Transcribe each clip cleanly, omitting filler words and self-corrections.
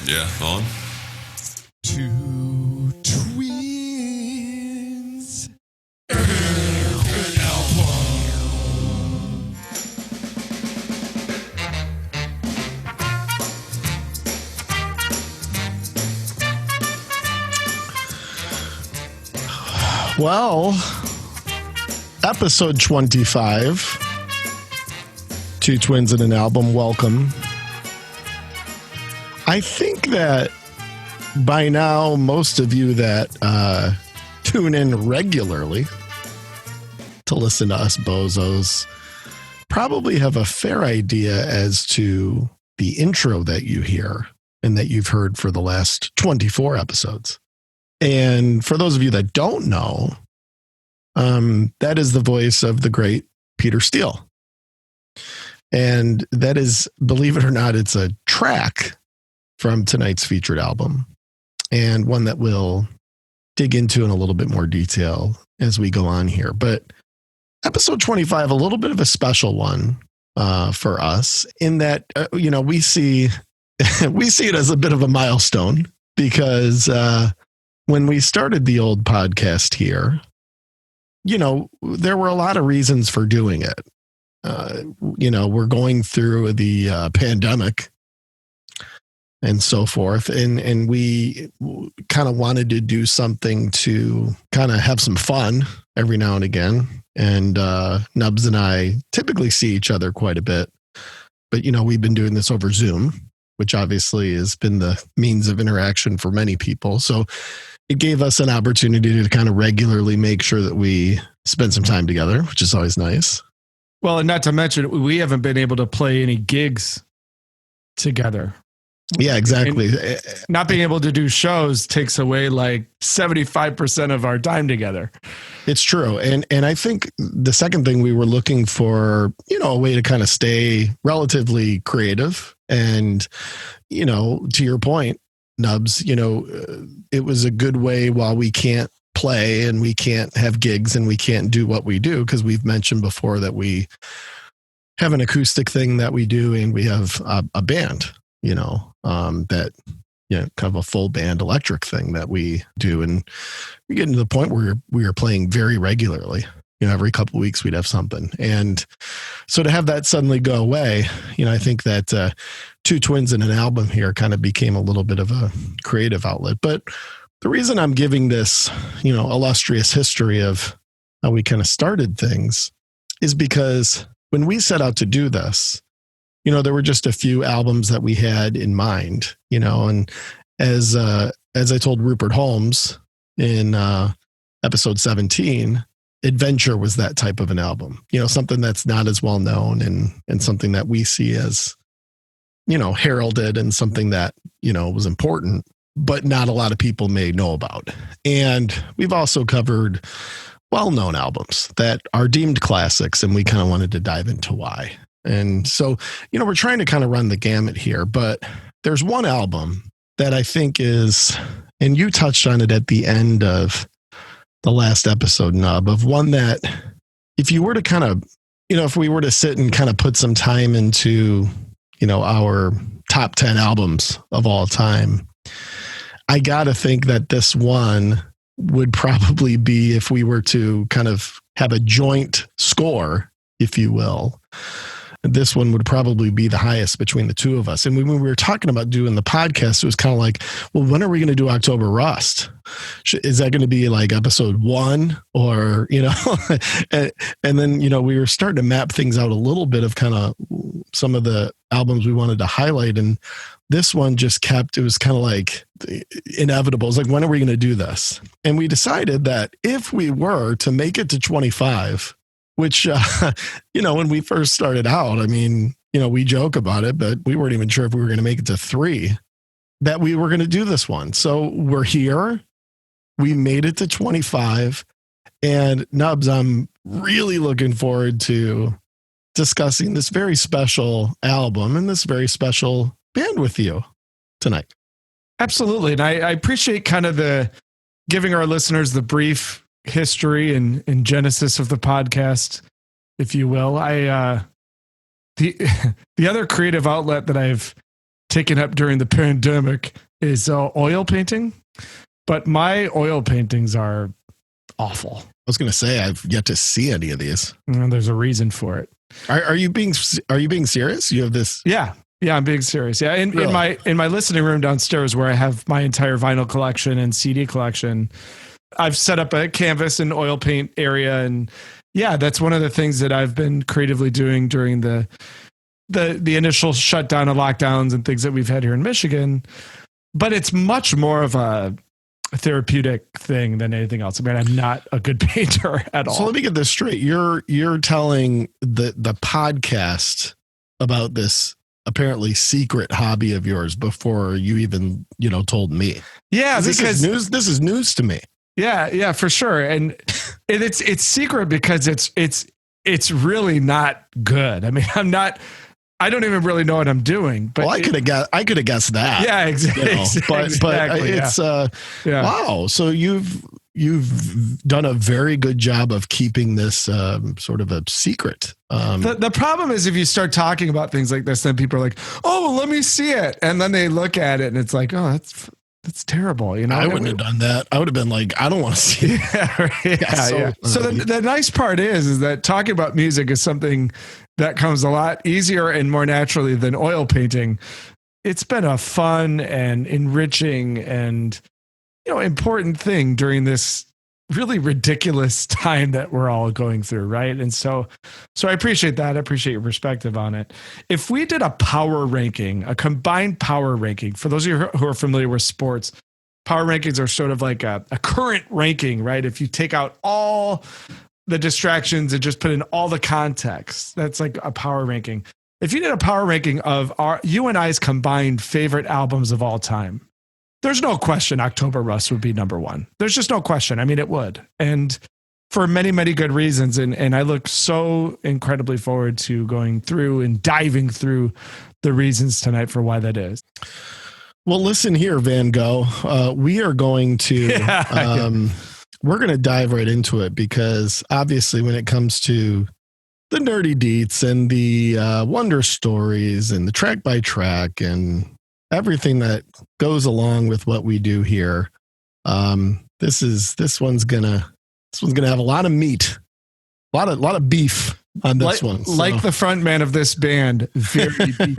Yeah, on. Two twins. Well, episode 25. Two twins in an album. Welcome. I think that by now, most of you that tune in regularly to listen to us bozos probably have a fair idea as to the intro that you hear and that you've heard for the last 24 episodes. And for those of you that don't know, that is the voice of the great Peter Steele. And that is, believe it or not, it's a track from tonight's featured album, and one that we'll dig into in a little bit more detail as we go on here. But episode 25, a little bit of a special one for us in that, we see it as a bit of a milestone because when we started the old podcast here, there were a lot of reasons for doing it. We're going through the pandemic and so forth. And we kind of wanted to do something to kind of have some fun every now and again. And Nubs and I typically see each other quite a bit. But, we've been doing this over Zoom, which obviously has been the means of interaction for many people. So it gave us an opportunity to kind of regularly make sure that we spend some time together, which is always nice. Well, and not to mention, we haven't been able to play any gigs together. Yeah, exactly. And not being able to do shows takes away like 75% of our time together. It's true. And I think the second thing, we were looking for, a way to kind of stay relatively creative. And, to your point, Nubs, it was a good way while we can't play and we can't have gigs and we can't do what we do, because we've mentioned before that we have an acoustic thing that we do and we have a band, that, kind of a full band electric thing that we do. And we get to the point where we are playing very regularly. Every couple of weeks we'd have something. And so to have that suddenly go away, I think that two twins in an album here kind of became a little bit of a creative outlet. But the reason I'm giving this, illustrious history of how we kind of started things is because when we set out to do this, there were just a few albums that we had in mind, and as I told Rupert Holmes in episode 17, Adventure was that type of an album, something that's not as well known and something that we see as, heralded and something that, was important, but not a lot of people may know about. And we've also covered well-known albums that are deemed classics, and we kind of wanted to dive into why. And so, we're trying to kind of run the gamut here, but there's one album that I think is, and you touched on it at the end of the last episode, Nub, of one that if you were to kind of, if we were to sit and kind of put some time into, our top 10 albums of all time, I got to think that this one would probably be, if we were to kind of have a joint score, if you will, this one would probably be the highest between the two of us. And when we were talking about doing the podcast, it was kind of like, well, when are we going to do October Rust? Is that going to be like episode 1 or, and then, we were starting to map things out a little bit of kind of some of the albums we wanted to highlight. And this one just kept, it was kind of like inevitable. It's like, when are we going to do this? And we decided that if we were to make it to 25, which, when we first started out, I mean, we joke about it, but we weren't even sure if we were going to make it to 3, that we were going to do this one. So we're here. We made it to 25. And Nubs, I'm really looking forward to discussing this very special album and this very special band with you tonight. Absolutely. And I appreciate kind of the giving our listeners the brief history and genesis of the podcast, if you will. The other creative outlet that I've taken up during the pandemic is oil painting. But my oil paintings are awful. I was going to say, I've yet to see any of these. And there's a reason for it. Are you being serious? You have this? Yeah, I'm being serious. Yeah, Really? in my listening room downstairs, where I have my entire vinyl collection and CD collection, I've set up a canvas and oil paint area, and yeah, that's one of the things that I've been creatively doing during the initial shutdown and lockdowns and things that we've had here in Michigan. But it's much more of a therapeutic thing than anything else. I mean, I'm not a good painter at all. So let me get this straight. You're telling the podcast about this apparently secret hobby of yours before you even, told me. Yeah, because this is news to me. Yeah, for sure. And it's secret because it's really not good. I mean, I don't even really know what I'm doing. But I could have guessed that. Yeah, exactly. But it's wow. So you've done a very good job of keeping this sort of a secret. The problem is if you start talking about things like this, then people are like, "Oh, well, let me see it," and then they look at it and it's like, "Oh, that's terrible." I wouldn't have done that. I would have been like, I don't want to see it. Yeah. So the nice part is that talking about music is something that comes a lot easier and more naturally than oil painting. It's been a fun and enriching and, important thing during this really ridiculous time that we're all going through. Right. And so I appreciate that. I appreciate your perspective on it. If we did a power ranking, a combined power ranking, for those of you who are familiar with sports, power rankings are sort of like a current ranking, right? If you take out all the distractions and just put in all the context, that's like a power ranking. If you did a power ranking of you and I's combined favorite albums of all time, there's no question October Rust would be number one. There's just no question. I mean, it would. And for many, many good reasons. And I look so incredibly forward to going through and diving through the reasons tonight for why that is. Well, listen here, Van Gogh. We are going to... We're going to dive right into it because obviously when it comes to the nerdy deets and the wonder stories and the track by track and everything that goes along with what we do here, this one's gonna have a lot of meat, a lot of beef on this one. So. Like the front man of this band, very beefy,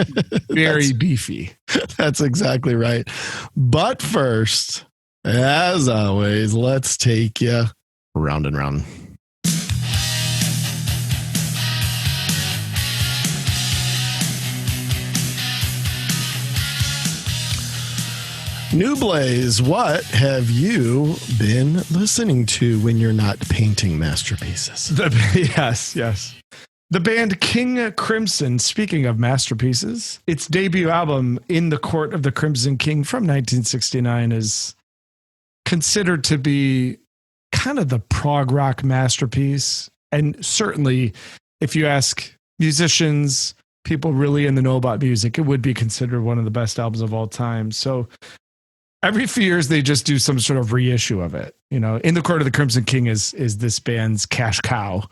very beefy. That's exactly right. But first, as always, let's take you round and round. New Blaze, what have you been listening to when you're not painting masterpieces? Yes. The band King Crimson, speaking of masterpieces, its debut album, In the Court of the Crimson King from 1969, is considered to be kind of the prog rock masterpiece. And certainly, if you ask musicians, people really in the know about music, it would be considered one of the best albums of all time. So every few years, they just do some sort of reissue of it. In the Court of the Crimson King is this band's cash cow.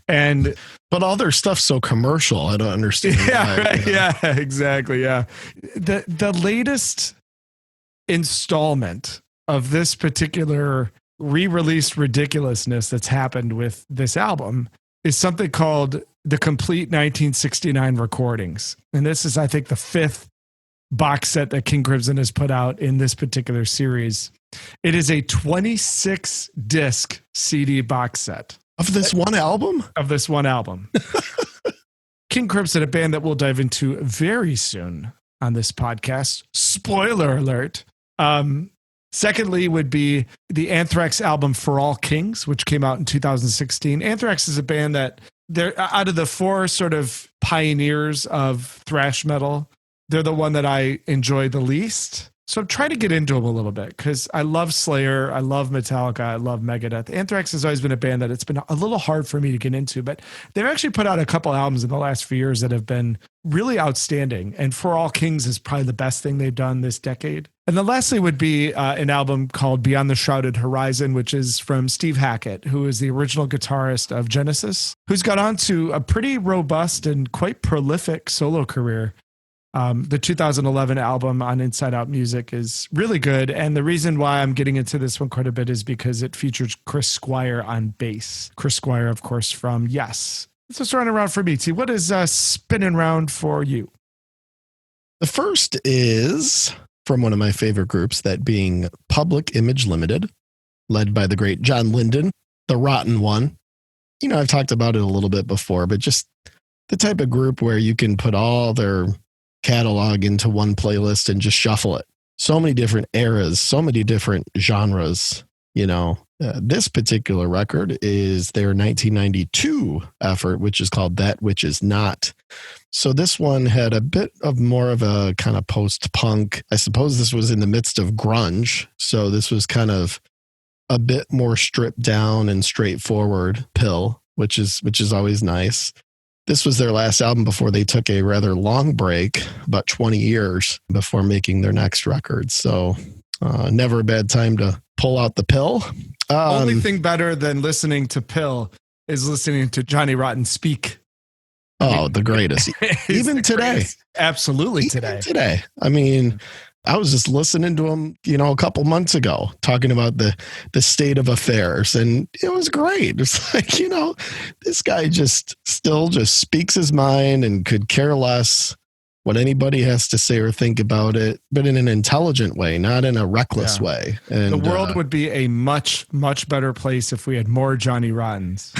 But all their stuff's so commercial. I don't understand. Yeah, right, yeah, exactly. Yeah. The latest installment of this particular re-released ridiculousness that's happened with this album is something called the Complete 1969 Recordings. And this is, I think, the fifth box set that King Crimson has put out in this particular series. It is a 26 disc CD box set. Of this one album? Of this one album. King Crimson, a band that we'll dive into very soon on this podcast. Spoiler alert. Secondly would be the Anthrax album For All Kings, which came out in 2016. Anthrax is a band that they're out of the four sort of pioneers of thrash metal, they're the one that I enjoy the least. So I'm trying to get into them a little bit because I love Slayer, I love Metallica, I love Megadeth. Anthrax has always been a band that it's been a little hard for me to get into, but they've actually put out a couple albums in the last few years that have been really outstanding. And For All Kings is probably the best thing they've done this decade. And then lastly would be an album called Beyond the Shrouded Horizon, which is from Steve Hackett, who is the original guitarist of Genesis, who's got on to a pretty robust and quite prolific solo career. The 2011 album on Inside Out Music is really good. And the reason why I'm getting into this one quite a bit is because it features Chris Squire on bass. Chris Squire, of course, from Yes. So it's running around for me. T, what is spinning round for you? The first is from one of my favorite groups, that being Public Image Limited, led by the great John Linden, the rotten one. You know, I've talked about it a little bit before, but just the type of group where you can put all their catalog into one playlist and just shuffle it. So many different eras, so many different genres. You know, this particular record is their 1992 effort, which is called That Which Is Not. So this one had a bit of more of a kind of post-punk. I suppose this was in the midst of grunge. So this was kind of a bit more stripped down and straightforward pill, which is always nice. This was their last album before they took a rather long break, about 20 years before making their next record. So never a bad time to pull out the pill. Only thing better than listening to Pill is listening to Johnny Rotten speak. Oh, the greatest. Even today. Greatest. Absolutely Even today. I mean, I was just listening to him, you know, a couple months ago, talking about the state of affairs, and it was great. It's like, you know, this guy still speaks his mind and could care less what anybody has to say or think about it, but in an intelligent way, not in a reckless way. And the world would be a much, much better place if we had more Johnny Rottens.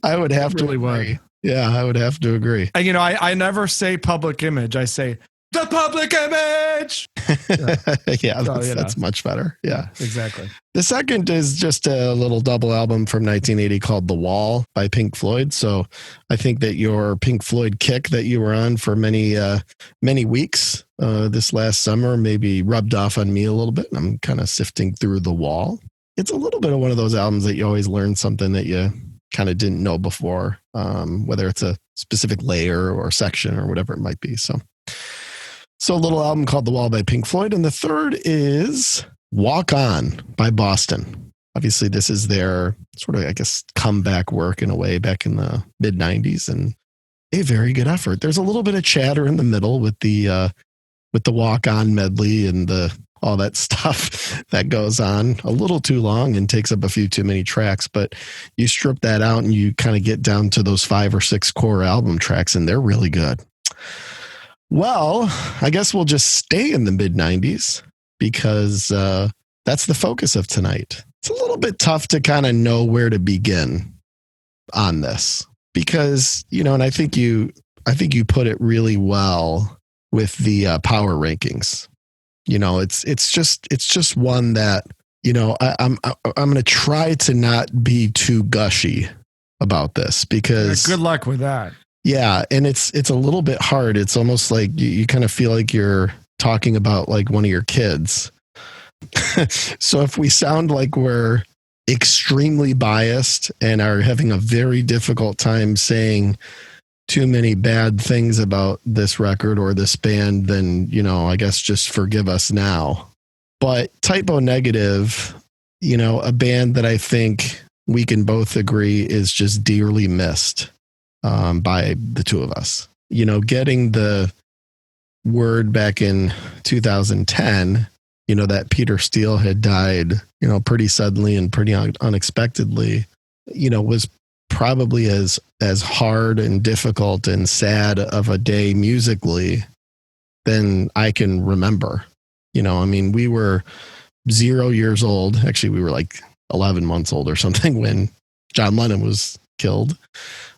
I would have to really agree. Yeah, I would have to agree. And, you know, I never say public image. I say the public image. Yeah, that's much better. Yeah, exactly. The second is just a little double album from 1980 called The Wall by Pink Floyd. So I think that your Pink Floyd kick that you were on for many weeks this last summer maybe rubbed off on me a little bit. And I'm kind of sifting through The Wall. It's a little bit of one of those albums that you always learn something that you kind of didn't know before, whether it's a specific layer or section or whatever it might be. So a little album called The Wall by Pink Floyd. And the third is Walk On by Boston. Obviously, this is their sort of, I guess, comeback work in a way back in the mid 90s, and a very good effort. There's a little bit of chatter in the middle with the Walk On medley and all that stuff that goes on a little too long and takes up a few too many tracks. But you strip that out and you kind of get down to those 5 or 6 core album tracks, and they're really good. Well, I guess we'll just stay in the mid 90s because that's the focus of tonight. It's a little bit tough to kind of know where to begin on this because, you know, and I think you put it really well with the power rankings. You know, it's just one that, you know, I'm going to try to not be too gushy about this because good luck with that. Yeah. And it's a little bit hard. It's almost like you kind of feel like you're talking about like one of your kids. So if we sound like we're extremely biased and are having a very difficult time saying too many bad things about this record or this band, then, you know, I guess just forgive us now. But Typo Negative, you know, a band that I think we can both agree is just dearly missed by the two of us. You know, getting the word back in 2010, you know, that Peter Steele had died, you know, pretty suddenly and pretty unexpectedly, you know, was probably as hard and difficult and sad of a day musically than I can remember. You know, I mean, we were 0 years old. Actually, we were like 11 months old or something when John Lennon was killed.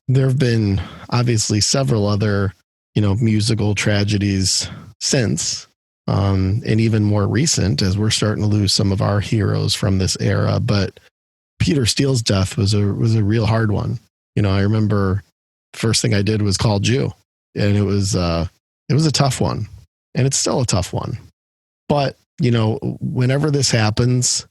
There have been obviously several other, you know, musical tragedies since, and even more recent as we're starting to lose some of our heroes from this era. But Peter Steele's death was a real hard one. You know, I remember first thing I did was call you, and it was a tough one, and it's still a tough one. But, you know, whenever this happens,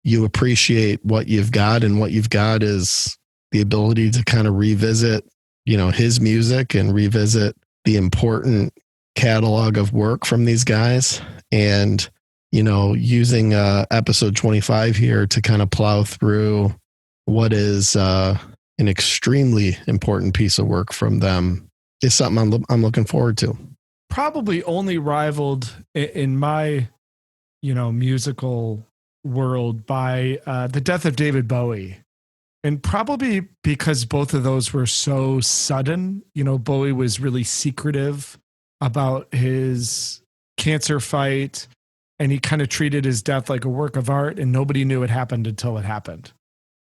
you appreciate what you've got, and what you've got is the ability to kind of revisit, you know, his music and revisit the important catalog of work from these guys. And, you know, using episode 25 here to kind of plow through what is an extremely important piece of work from them is something I'm looking forward to. probably only rivaled in my, musical world by the death of David Bowie. And probably because both of those were so sudden. Bowie was really secretive about his cancer fight, and he kind of treated his death like a work of art, and nobody knew it happened until it happened.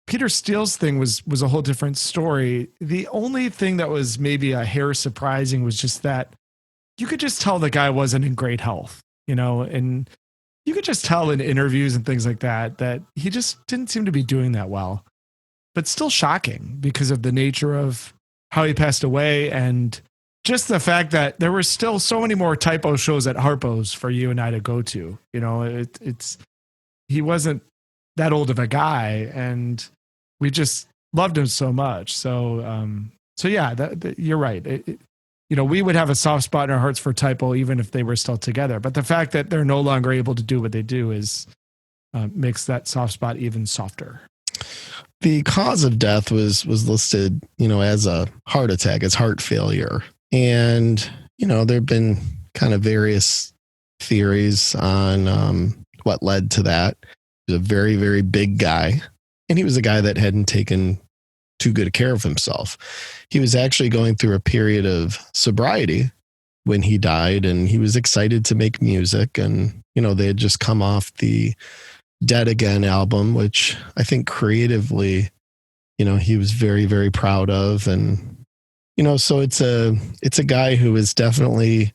Peter Steele's thing was a whole different story. The only thing that was maybe a hair surprising was just that you could just tell the guy wasn't in great health, and you could just tell in interviews and things like that he just didn't seem to be doing that well. But still shocking because of the nature of how he passed away, and just the fact that there were still so many more typo shows at Harpo's for you and I to go to. He wasn't that old of a guy, and we just loved him so much. So yeah, you're right. We would have a soft spot in our hearts for typo even if they were still together. But the fact that they're no longer able to do what they do makes that soft spot even softer. The cause of death was listed, as a heart attack, as heart failure. And, there have been kind of various theories on what led to that. He was a very, very big guy. And he was a guy that hadn't taken too good care of himself. He was actually going through a period of sobriety when he died, and he was excited to make music. And, they had just come off the Dead Again album, which I think creatively, he was very, very proud of. And, so it's a guy who is definitely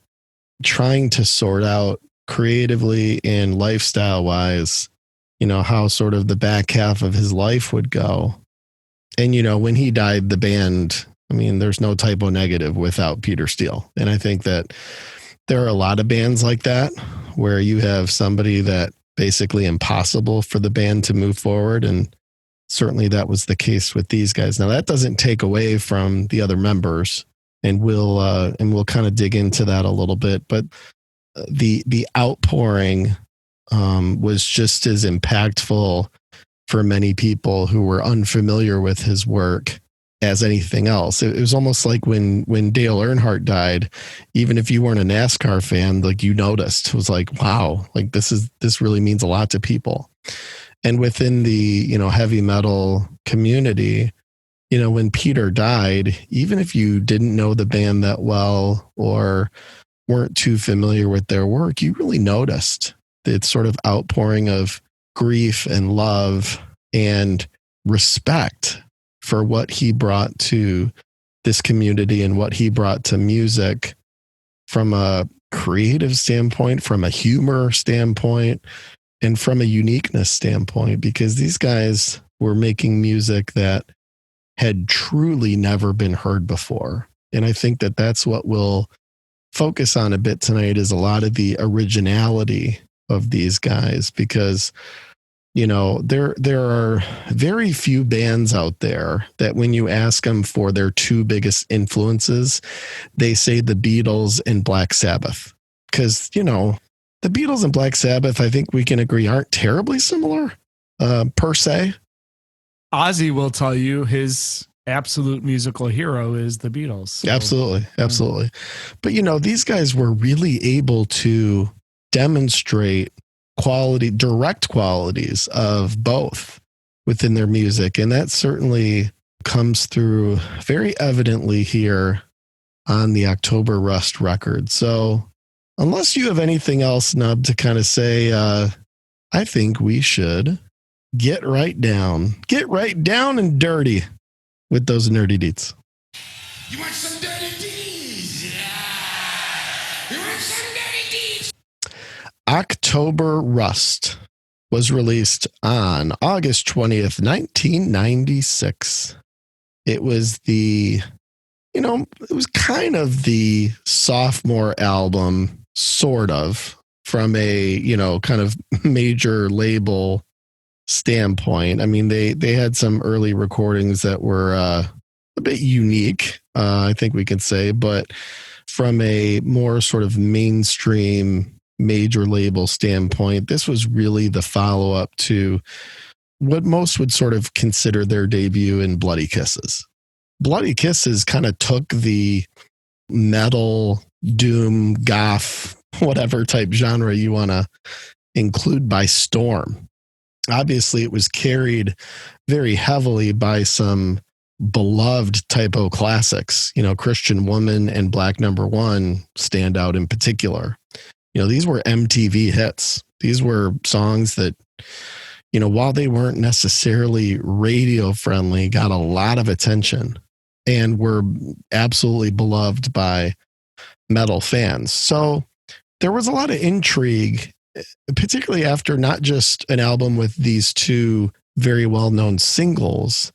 trying to sort out creatively and lifestyle wise, how sort of the back half of his life would go. And, when he died, the band, there's no typo negative without Peter Steele. And I think that there are a lot of bands like that where you have somebody that basically impossible for the band to move forward. And certainly that was the case with these guys. Now that doesn't take away from the other members, and we'll kind of dig into that a little bit, but the outpouring was just as impactful for many people who were unfamiliar with his work as anything else. It was almost like when Dale Earnhardt died, even if you weren't a NASCAR fan, like you noticed, it was like, wow, like this really means a lot to people. And within the, heavy metal community, when Peter died, even if you didn't know the band that well or weren't too familiar with their work, you really noticed the sort of outpouring of grief and love and respect for what he brought to this community and what he brought to music from a creative standpoint, from a humor standpoint, and from a uniqueness standpoint, because these guys were making music that had truly never been heard before. And I think that that's what we'll focus on a bit tonight, is a lot of the originality of these guys, because there are very few bands out there that when you ask them for their two biggest influences, they say the Beatles and Black Sabbath. Because, the Beatles and Black Sabbath, I think we can agree, aren't terribly similar per se. Ozzy will tell you his absolute musical hero is the Beatles. So. Absolutely. But, these guys were really able to demonstrate direct qualities of both within their music. And that certainly comes through very evidently here on the October Rust record. So unless you have anything else, Nub, to kind of say, I think we should get right down and dirty with those nerdy deets. You want some dirty deeds? Yeah. You want some dirty deeds? October Rust was released on August 20th, 1996. It was it was kind of the sophomore album, sort of, from a, kind of major label standpoint. They had some early recordings that were a bit unique, I think we could say, but from a more sort of mainstream major label standpoint, this was really the follow-up to what most would sort of consider their debut in Bloody Kisses. Bloody Kisses kind of took the metal doom, goth, whatever type genre you want to include by storm. Obviously, it was carried very heavily by some beloved typo classics. Christian Woman and Black Number One stand out in particular. These were MTV hits. These were songs that, while they weren't necessarily radio friendly, got a lot of attention and were absolutely beloved by metal fans. So there was a lot of intrigue, particularly after not just an album with these two very well-known singles,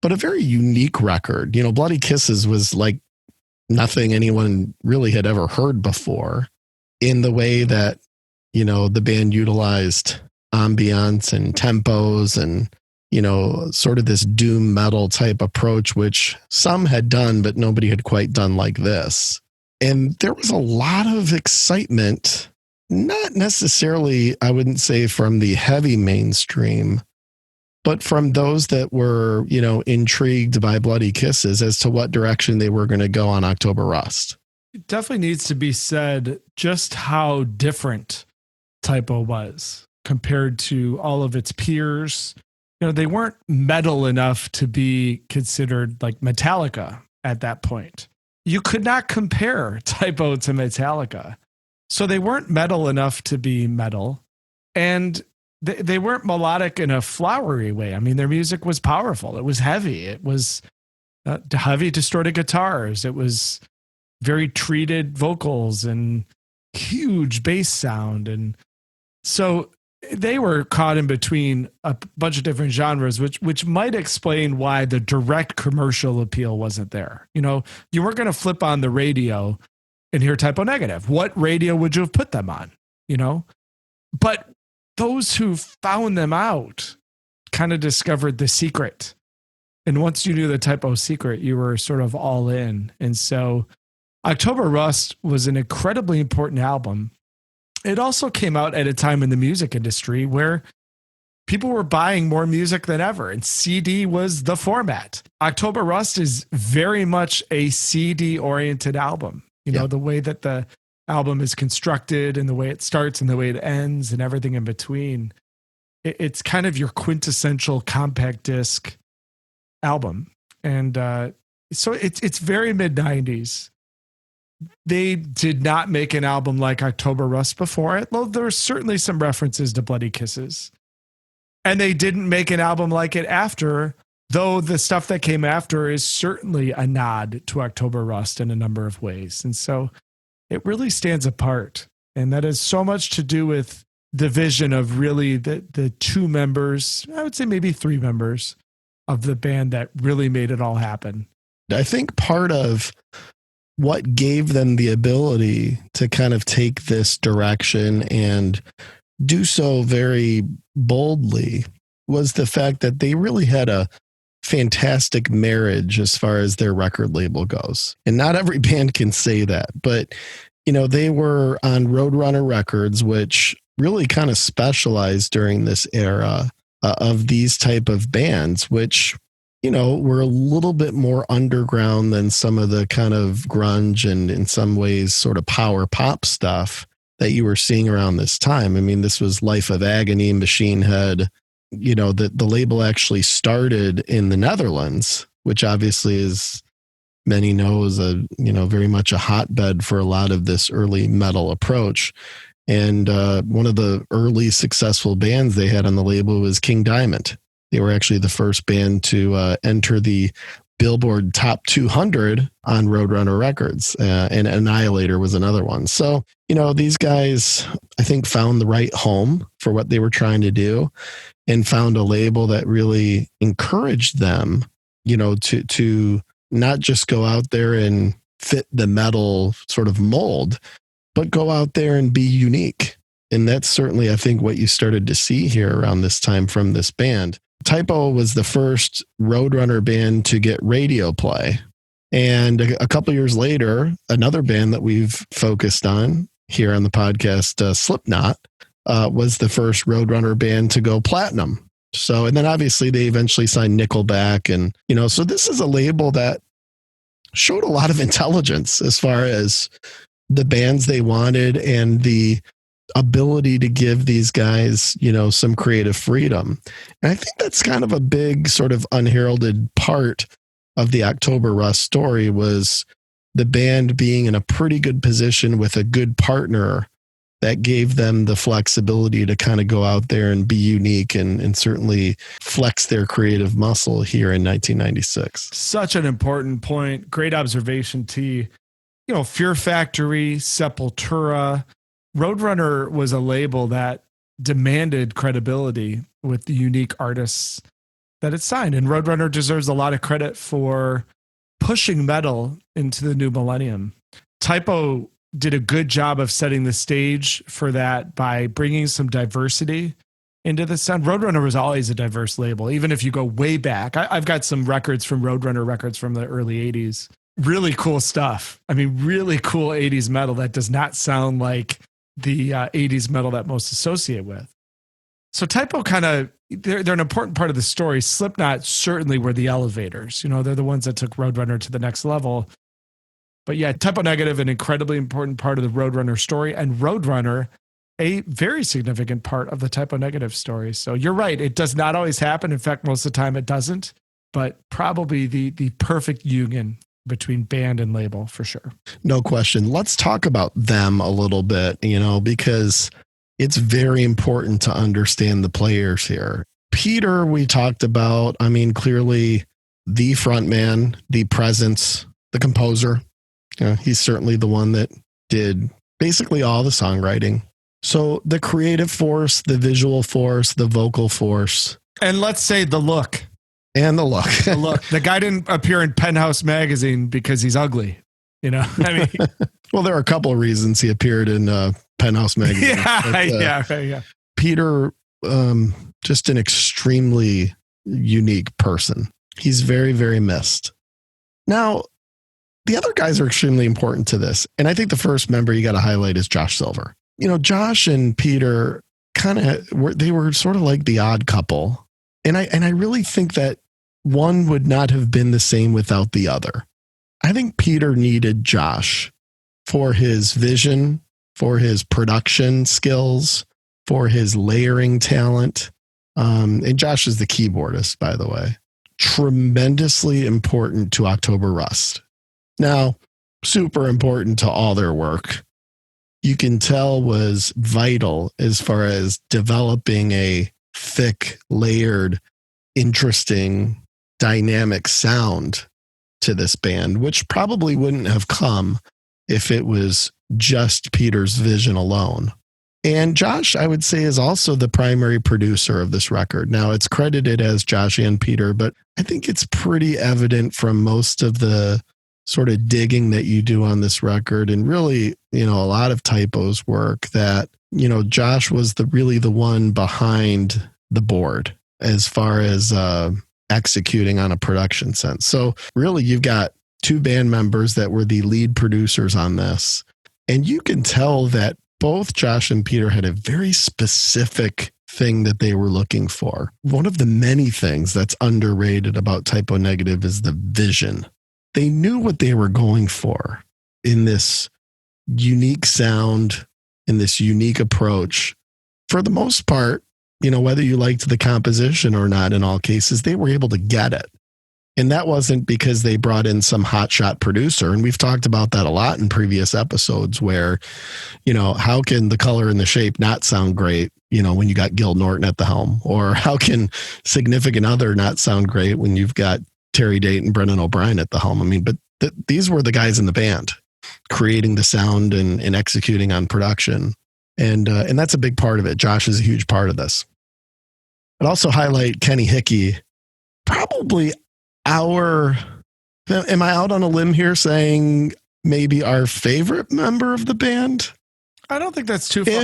but a very unique record. Bloody Kisses was like nothing anyone really had ever heard before, in the way that, the band utilized ambiance and tempos and, sort of this doom metal type approach, which some had done, but nobody had quite done like this. And there was a lot of excitement, not necessarily, I wouldn't say from the heavy mainstream, but from those that were, intrigued by Bloody Kisses as to what direction they were going to go on October Rust. It definitely needs to be said just how different Typo was compared to all of its peers. They weren't metal enough to be considered like Metallica at that point. You could not compare Typo to Metallica. So they weren't metal enough to be metal. And they weren't melodic in a flowery way. I mean, their music was powerful. It was heavy. It was heavy distorted guitars. It was very treated vocals and huge bass sound. And so they were caught in between a bunch of different genres, which might explain why the direct commercial appeal wasn't there. You weren't going to flip on the radio and hear Typo Negative. What radio would you have put them on? But those who found them out kind of discovered the secret. And once you knew the Typo secret, you were sort of all in. And so October Rust was an incredibly important album. It also came out at a time in the music industry where people were buying more music than ever, and CD was the format. October Rust is very much a CD-oriented album. The way that the album is constructed and the way it starts and the way it ends and everything in between. It's kind of your quintessential compact disc album. And so it's very mid-90s. They did not make an album like October Rust before it, though there are certainly some references to Bloody Kisses. And they didn't make an album like it after, though the stuff that came after is certainly a nod to October Rust in a number of ways. And so it really stands apart. And that has so much to do with the vision of really the two members, I would say maybe three members of the band that really made it all happen. I think part of what gave them the ability to kind of take this direction and do so very boldly was the fact that they really had a fantastic marriage as far as their record label goes. And not every band can say that, but they were on Roadrunner Records, which really kind of specialized during this era of these type of bands, which were a little bit more underground than some of the kind of grunge and in some ways sort of power pop stuff that you were seeing around this time. I mean, this was Life of Agony, Machine Head. The label actually started in the Netherlands, which obviously is, many know, is very much a hotbed for a lot of this early metal approach. And one of the early successful bands they had on the label was King Diamond. They were actually the first band to enter the Billboard Top 200 on Roadrunner Records, and Annihilator was another one. So, these guys, I think, found the right home for what they were trying to do and found a label that really encouraged them, to not just go out there and fit the metal sort of mold, but go out there and be unique. And that's certainly, I think, what you started to see here around this time from this band. Typo was the first Roadrunner band to get radio play. And a couple of years later, another band that we've focused on here on the podcast, Slipknot, was the first Roadrunner band to go platinum. So, and then obviously they eventually signed Nickelback. And, so this is a label that showed a lot of intelligence as far as, the bands they wanted and the ability to give these guys, some creative freedom. And I think that's kind of a big sort of unheralded part of the October Rust story, was the band being in a pretty good position with a good partner that gave them the flexibility to kind of go out there and be unique and certainly flex their creative muscle here in 1996. Such an important point. Great observation, T. Fear Factory, Sepultura, Roadrunner was a label that demanded credibility with the unique artists that it signed. And Roadrunner deserves a lot of credit for pushing metal into the new millennium. Typo did a good job of setting the stage for that by bringing some diversity into the sound. Roadrunner was always a diverse label, even if you go way back. I've got some records from Roadrunner records from the early 80s. Really cool stuff. I mean, really cool 80s metal that does not sound like the 80s metal that most associate with. So Typo they're an important part of the story. Slipknot certainly were the elevators. They're the ones that took Roadrunner to the next level. But yeah, Typo Negative, an incredibly important part of the Roadrunner story, and Roadrunner, a very significant part of the Typo Negative story. So you're right. It does not always happen. In fact, most of the time it doesn't, but probably the perfect union between band and label for sure. No question. Let's talk about them a little bit, because it's very important to understand the players here. Peter, we talked about, clearly the frontman, the presence, the composer. He's certainly the one that did basically all the songwriting. So the creative force, the visual force, the vocal force. And let's say the look. And the look. The guy didn't appear in Penthouse magazine because he's ugly. Well, there are a couple of reasons he appeared in Penthouse magazine. Yeah. Peter, just an extremely unique person. He's very, very missed. Now, the other guys are extremely important to this. And I think the first member you got to highlight is Josh Silver. Josh and Peter they were sort of like the odd couple. And I really think that one would not have been the same without the other. I think Peter needed Josh for his vision, for his production skills, for his layering talent. And Josh is the keyboardist, by the way. Tremendously important to October Rust. Now, super important to all their work. You can tell was vital as far as developing a thick, layered, interesting, dynamic sound to this band, which probably wouldn't have come if it was just Peter's vision alone. And Josh, I would say, is also the primary producer of this record. Now, it's credited as Josh and Peter, but I think it's pretty evident from most of the sort of digging that you do on this record, and really, a lot of Typo's work, that, Josh was really the one behind the board as far as executing on a production sense. So really, you've got two band members that were the lead producers on this. And you can tell that both Josh and Peter had a very specific thing that they were looking for. One of the many things that's underrated about Typo Negative is the vision. They knew what they were going for in this unique sound, in this unique approach. For the most part, whether you liked the composition or not, in all cases, they were able to get it. And that wasn't because they brought in some hotshot producer. And we've talked about that a lot in previous episodes where, how can the color and the shape not sound great, when you got Gil Norton at the helm? Or how can Significant Other not sound great when you've got Terry Date and Brendan O'Brien at the helm? But these were the guys in the band creating the sound and executing on production. And that's a big part of it. Josh is a huge part of this. I'd also highlight Kenny Hickey, probably am I out on a limb here saying maybe our favorite member of the band? I don't think that's too far.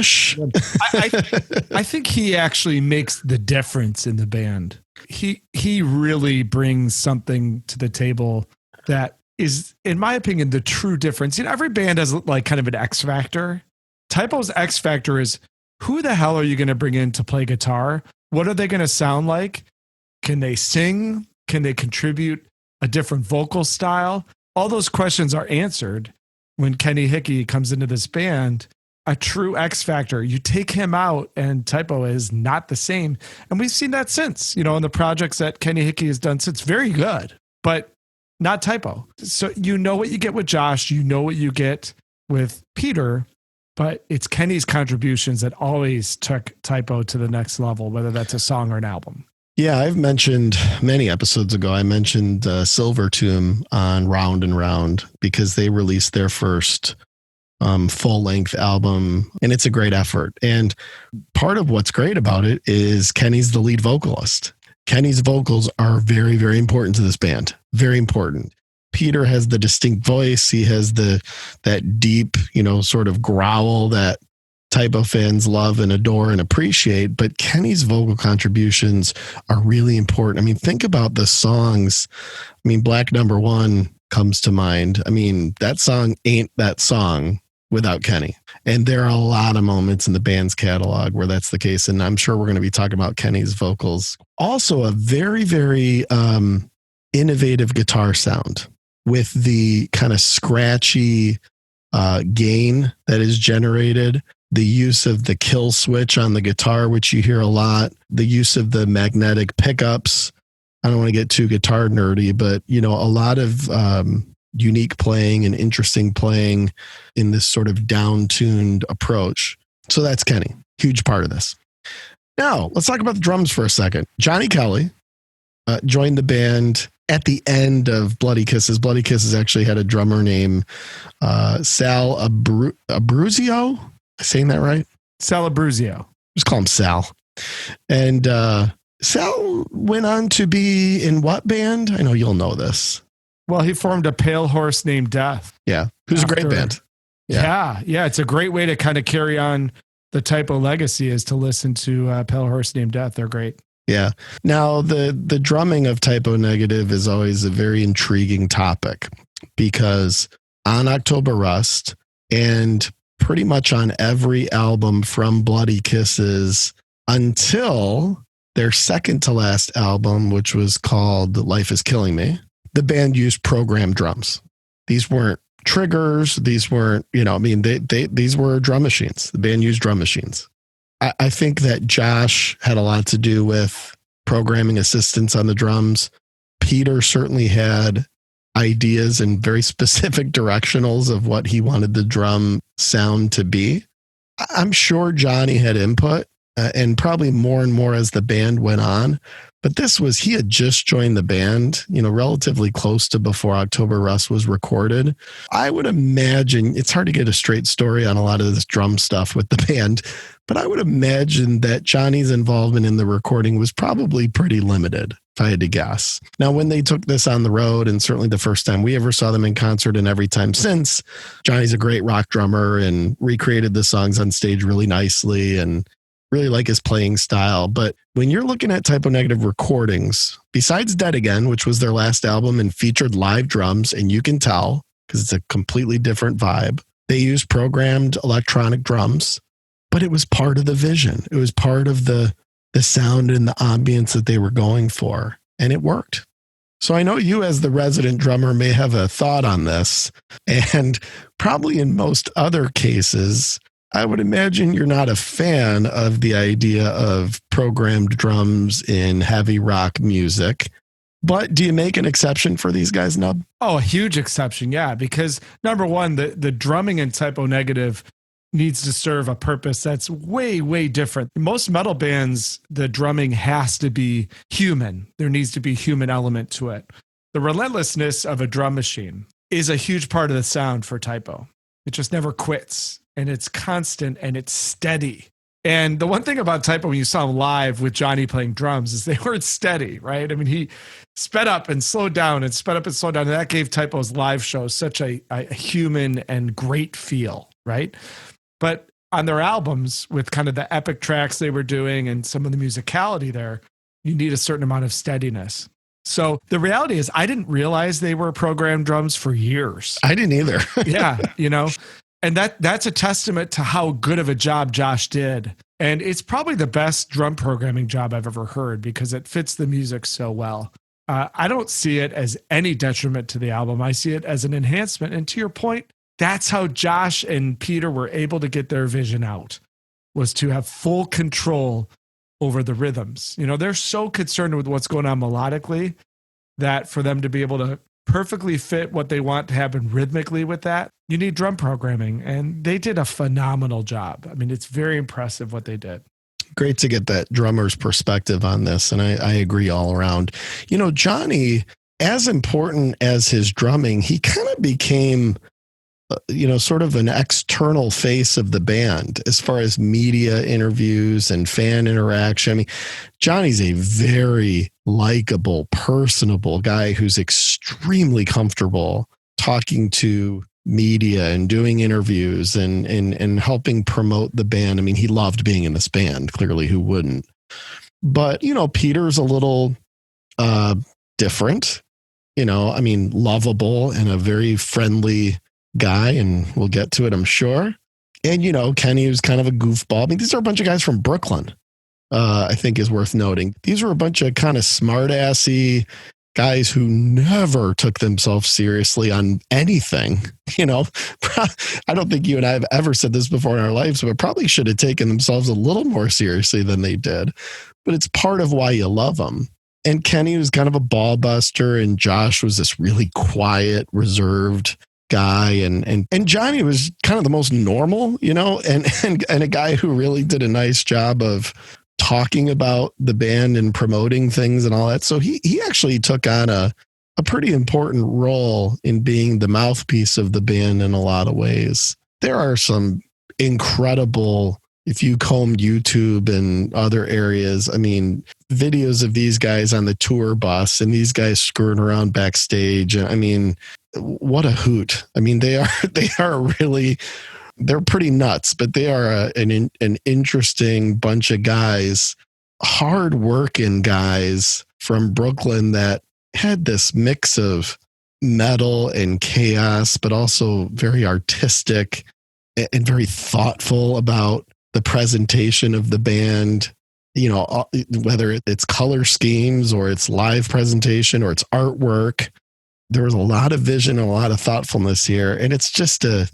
I think he actually makes the difference in the band. He really brings something to the table that is, in my opinion, the true difference. Every band has like kind of an X factor. Typo's X factor is, who the hell are you going to bring in to play guitar? What are they going to sound like? Can they sing? Can they contribute a different vocal style? All those questions are answered. when Kenny Hickey comes into this band, a true X factor. You take him out and Typo is not the same. And we've seen that since, in the projects that Kenny Hickey has done since. Very good, but not Typo. So you know what you get with Josh, you know what you get with Peter, but it's Kenny's contributions that always took Typo to the next level, whether that's a song or an album. Yeah, I've mentioned many episodes ago, I mentioned Silver Tomb on Round and Round because they released their first full-length album, and it's a great effort. And part of what's great about it is Kenny's the lead vocalist. Kenny's vocals are very, very important to this band. Very important. Peter has the distinct voice. He has that deep, sort of growl that Typo fans love and adore and appreciate. But Kenny's vocal contributions are really important. I mean, think about the songs. I mean, Black Number One comes to mind. I mean, that song ain't that song without Kenny. And there are a lot of moments in the band's catalog where that's the case. And I'm sure we're going to be talking about Kenny's vocals. Also a very, very innovative guitar sound with the kind of scratchy gain that is generated, the use of the kill switch on the guitar, which you hear a lot, the use of the magnetic pickups. I don't want to get too guitar nerdy, but, a lot of unique playing and interesting playing in this sort of down-tuned approach. So that's Kenny, huge part of this. Now, let's talk about the drums for a second. Johnny Kelly joined the band at the end of Bloody Kisses. Bloody Kisses actually had a drummer named Sal Abruzio. Am I saying that right? Sal Abruzio. Just call him Sal. And Sal went on to be in what band? I know you'll know this. Well, he formed a Pale Horse Named Death. Yeah, who's a great band. Yeah. It's a great way to kind of carry on the Typo legacy is to listen to Pale Horse Named Death. They're great. Yeah. Now, the drumming of Typo Negative is always a very intriguing topic because on October Rust and pretty much on every album from Bloody Kisses until their second to last album, which was called Life is Killing Me, the band used programmed drums. These weren't triggers. These weren't, these were drum machines. The band used drum machines. I think that Josh had a lot to do with programming assistance on the drums. Peter certainly had ideas and very specific directionals of what he wanted the drum sound to be. I'm sure Johnny had input and probably more and more as the band went on. But he had just joined the band, relatively close to before October Rust was recorded. I would imagine it's hard to get a straight story on a lot of this drum stuff with the band, but I would imagine that Johnny's involvement in the recording was probably pretty limited, if I had to guess. Now, when they took this on the road, and certainly the first time we ever saw them in concert and every time since, Johnny's a great rock drummer and recreated the songs on stage really nicely and really like his playing style. But when you're looking at Typo Negative recordings, besides Dead Again, which was their last album and featured live drums, and you can tell because it's a completely different vibe, they used programmed electronic drums, but it was part of the vision. It was part of the sound and the ambience that they were going for, and it worked. So I know you as the resident drummer may have a thought on this, and probably in most other cases, I would imagine you're not a fan of the idea of programmed drums in heavy rock music. But do you make an exception for these guys, Nub? Oh, a huge exception, yeah. Because number one, the drumming in Typo Negative needs to serve a purpose that's way, way different. Most metal bands, the drumming has to be human. There needs to be a human element to it. The relentlessness of a drum machine is a huge part of the sound for Typo. It just never quits. And it's constant and it's steady. And the one thing about Typo when you saw him live with Johnny playing drums is they weren't steady, right? I mean, he sped up and slowed down and sped up and slowed down. And that gave Typo's live show such a human and great feel, right? But on their albums with kind of the epic tracks they were doing and some of the musicality there, you need a certain amount of steadiness. So the reality is I didn't realize they were programmed drums for years. I didn't either. Yeah, And that's a testament to how good of a job Josh did. And it's probably the best drum programming job I've ever heard because it fits the music so well. I don't see it as any detriment to the album. I see it as an enhancement. And to your point, That's how Josh and Peter were able to get their vision out, was to have full control over the rhythms. You know, they're so concerned with what's going on melodically that for them to be able to perfectly fit what they want to happen rhythmically with that, you need drum programming. And they did a phenomenal job. I mean, it's very impressive what they did. Great to get that drummer's perspective on this. And I agree all around. You know, Johnny, as important as his drumming, he kind of became, you know, sort of an external face of the band as far as media interviews and fan interaction. I mean, Johnny's a very likable, personable guy who's extremely comfortable talking to media and doing interviews and helping promote the band. I mean, he loved being in this band. Clearly, who wouldn't? But, you know, Peter's a little different, you know, I mean, lovable and a very friendly guy, and we'll get to it, I'm sure. And, you know, Kenny was kind of a goofball. I mean, these are a bunch of guys from Brooklyn, I think is worth noting. These were a bunch of kind of smart-assy guys who never took themselves seriously on anything. You know, I don't think you and I have ever said this before in our lives, but probably should have taken themselves a little more seriously than they did. But it's part of why you love them. And Kenny was kind of a ball buster, and Josh was this really quiet, reserved guy, and Johnny was kind of the most normal, you know, and a guy who really did a nice job of talking about the band and promoting things and all that. So he actually took on a pretty important role in being the mouthpiece of the band in a lot of ways. There are some incredible, if you combed YouTube and other areas, I mean, videos of these guys on the tour bus and these guys screwing around backstage. I mean, what a hoot. I mean, they are really, they're pretty nuts, but they are an interesting bunch of guys, hard working guys from Brooklyn that had this mix of metal and chaos, but also very artistic and very thoughtful about the presentation of the band, you know, whether it's color schemes or it's live presentation or it's artwork. There was a lot of vision and a lot of thoughtfulness here. And it's just a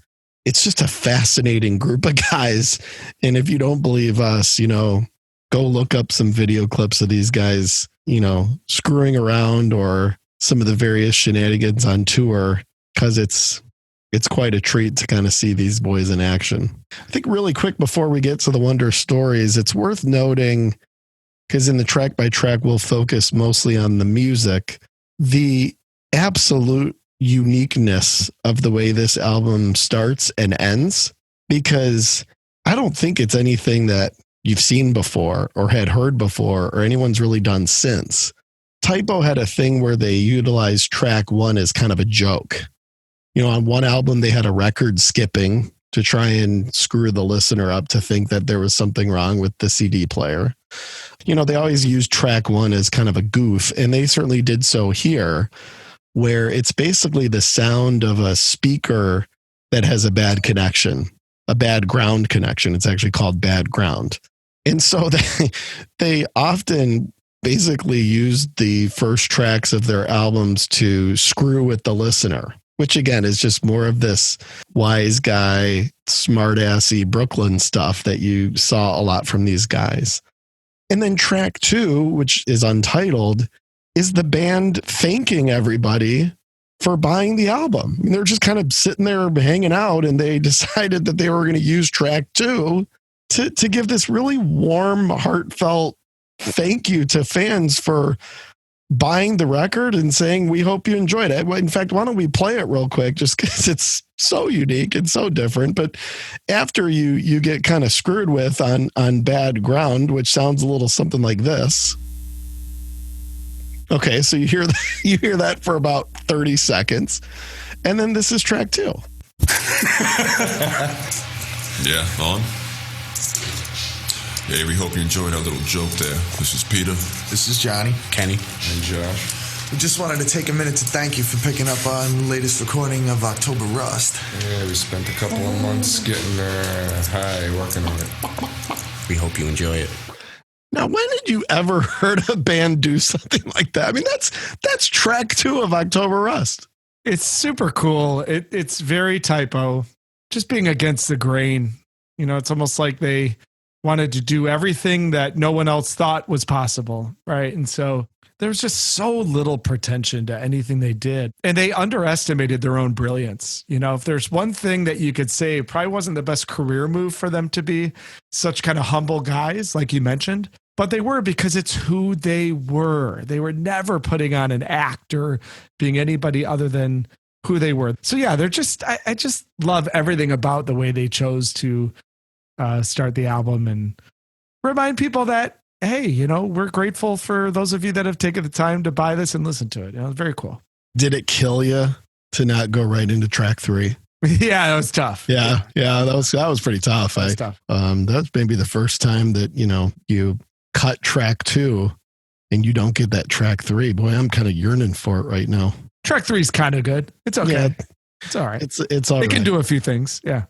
fascinating group of guys. And if you don't believe us, you know, go look up some video clips of these guys, you know, screwing around or some of the various shenanigans on tour, because it's quite a treat to kind of see these boys in action. I think really quick before we get to the Wonder Stories, it's worth noting, because in the track by track, we'll focus mostly on the music, the absolute uniqueness of the way this album starts and ends, because I don't think it's anything that you've seen before or had heard before or anyone's really done since. Typo had a thing where they utilized track one as kind of a joke. You know, on one album, they had a record skipping to try and screw the listener up to think that there was something wrong with the CD player. You know, they always use track one as kind of a goof, and they certainly did so here, where it's basically the sound of a speaker that has a bad connection, a bad ground connection. It's actually called bad ground. And so they often basically used the first tracks of their albums to screw with the listener, which again is just more of this wise guy, smart-assy Brooklyn stuff that you saw a lot from these guys. And then track two, which is untitled, is the band thanking everybody for buying the album. I mean, they're just kind of sitting there hanging out, and they decided that they were going to use track two to give this really warm, heartfelt thank you to fans for buying the record and saying, we hope you enjoyed it. In fact, why don't we play it real quick, just because it's so unique and so different. But after you get kind of screwed with on bad ground, which sounds a little something like this. Okay, so you hear that for about 30 seconds. And then this is track two. Yeah, on. Hey, we hope you enjoyed our little joke there. This is Peter. This is Johnny. Kenny. And Josh. We just wanted to take a minute to thank you for picking up our latest recording of October Rust. Yeah, we spent a couple of months getting high, working on it. We hope you enjoy it. Now, when did you ever heard a band do something like that? I mean, that's track two of October Rust. It's super cool. It's very Typo, just being against the grain. You know, it's almost like they wanted to do everything that no one else thought was possible, right? And so there was just so little pretension to anything they did. And they underestimated their own brilliance. You know, if there's one thing that you could say, it probably wasn't the best career move for them to be such kind of humble guys, like you mentioned. But they were, because it's who they were. They were never putting on an act or being anybody other than who they were. So yeah, they're just, I just love everything about the way they chose to start the album and remind people that, hey, you know, we're grateful for those of you that have taken the time to buy this and listen to it. You know, it's very cool. Did it kill you to not go right into track 3? Yeah, that was tough. Yeah, that was pretty tough. That was tough. That's maybe the first time that, you know, you cut track 2 and you don't get that track 3. Boy, I'm kind of yearning for it right now. Track 3 is kind of good. It's okay. Yeah, it's all right. It's all right. It can do a few things. Yeah.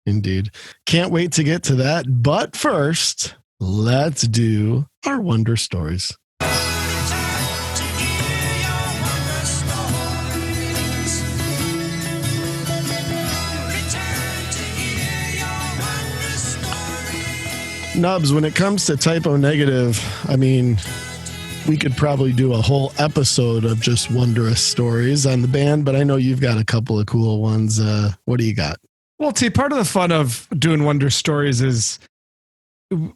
Indeed. Can't wait to get to that. But first, let's do our wonder stories. Nubs, when it comes to Typo Negative, I mean, we could probably do a whole episode of just wondrous stories on the band, but I know you've got a couple of cool ones. What do you got? Well, T, part of the fun of doing wonder stories is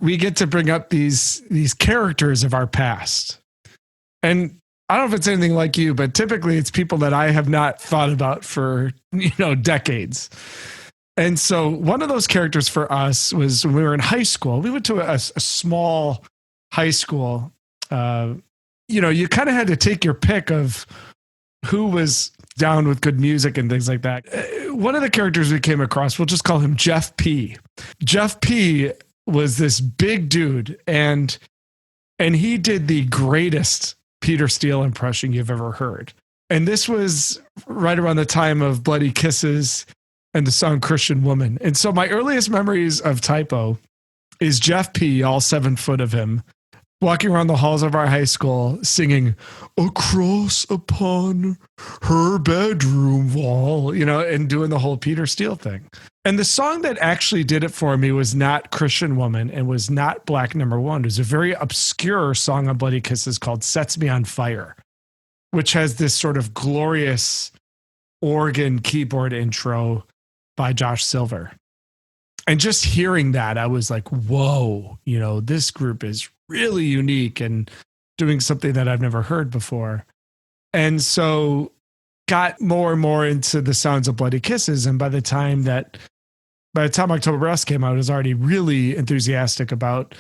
we get to bring up these characters of our past. And I don't know if it's anything like you, but typically it's people that I have not thought about for, decades. And so one of those characters for us was when we were in high school. We went to a small high school. You kind of had to take your pick of who was down with good music and things like that. One of the characters we came across, we'll just call him Jeff P. Jeff P was this big dude, and he did the greatest Peter Steele impression you've ever heard. And this was right around the time of Bloody Kisses and the song Christian Woman. And so my earliest memories of Typo is Jeff P., all 7 foot of him, walking around the halls of our high school singing "Across Upon Her Bedroom Wall," and doing the whole Peter Steele thing. And the song that actually did it for me was not Christian Woman and was not Black Number One. It was a very obscure song on Bloody Kisses called "Sets Me on Fire," which has this sort of glorious organ keyboard intro by Josh Silver. And just hearing that, I was like, whoa, this group is really unique and doing something that I've never heard before. And so got more and more into the sounds of Bloody Kisses. And by the time October Rust came out, I was already really enthusiastic about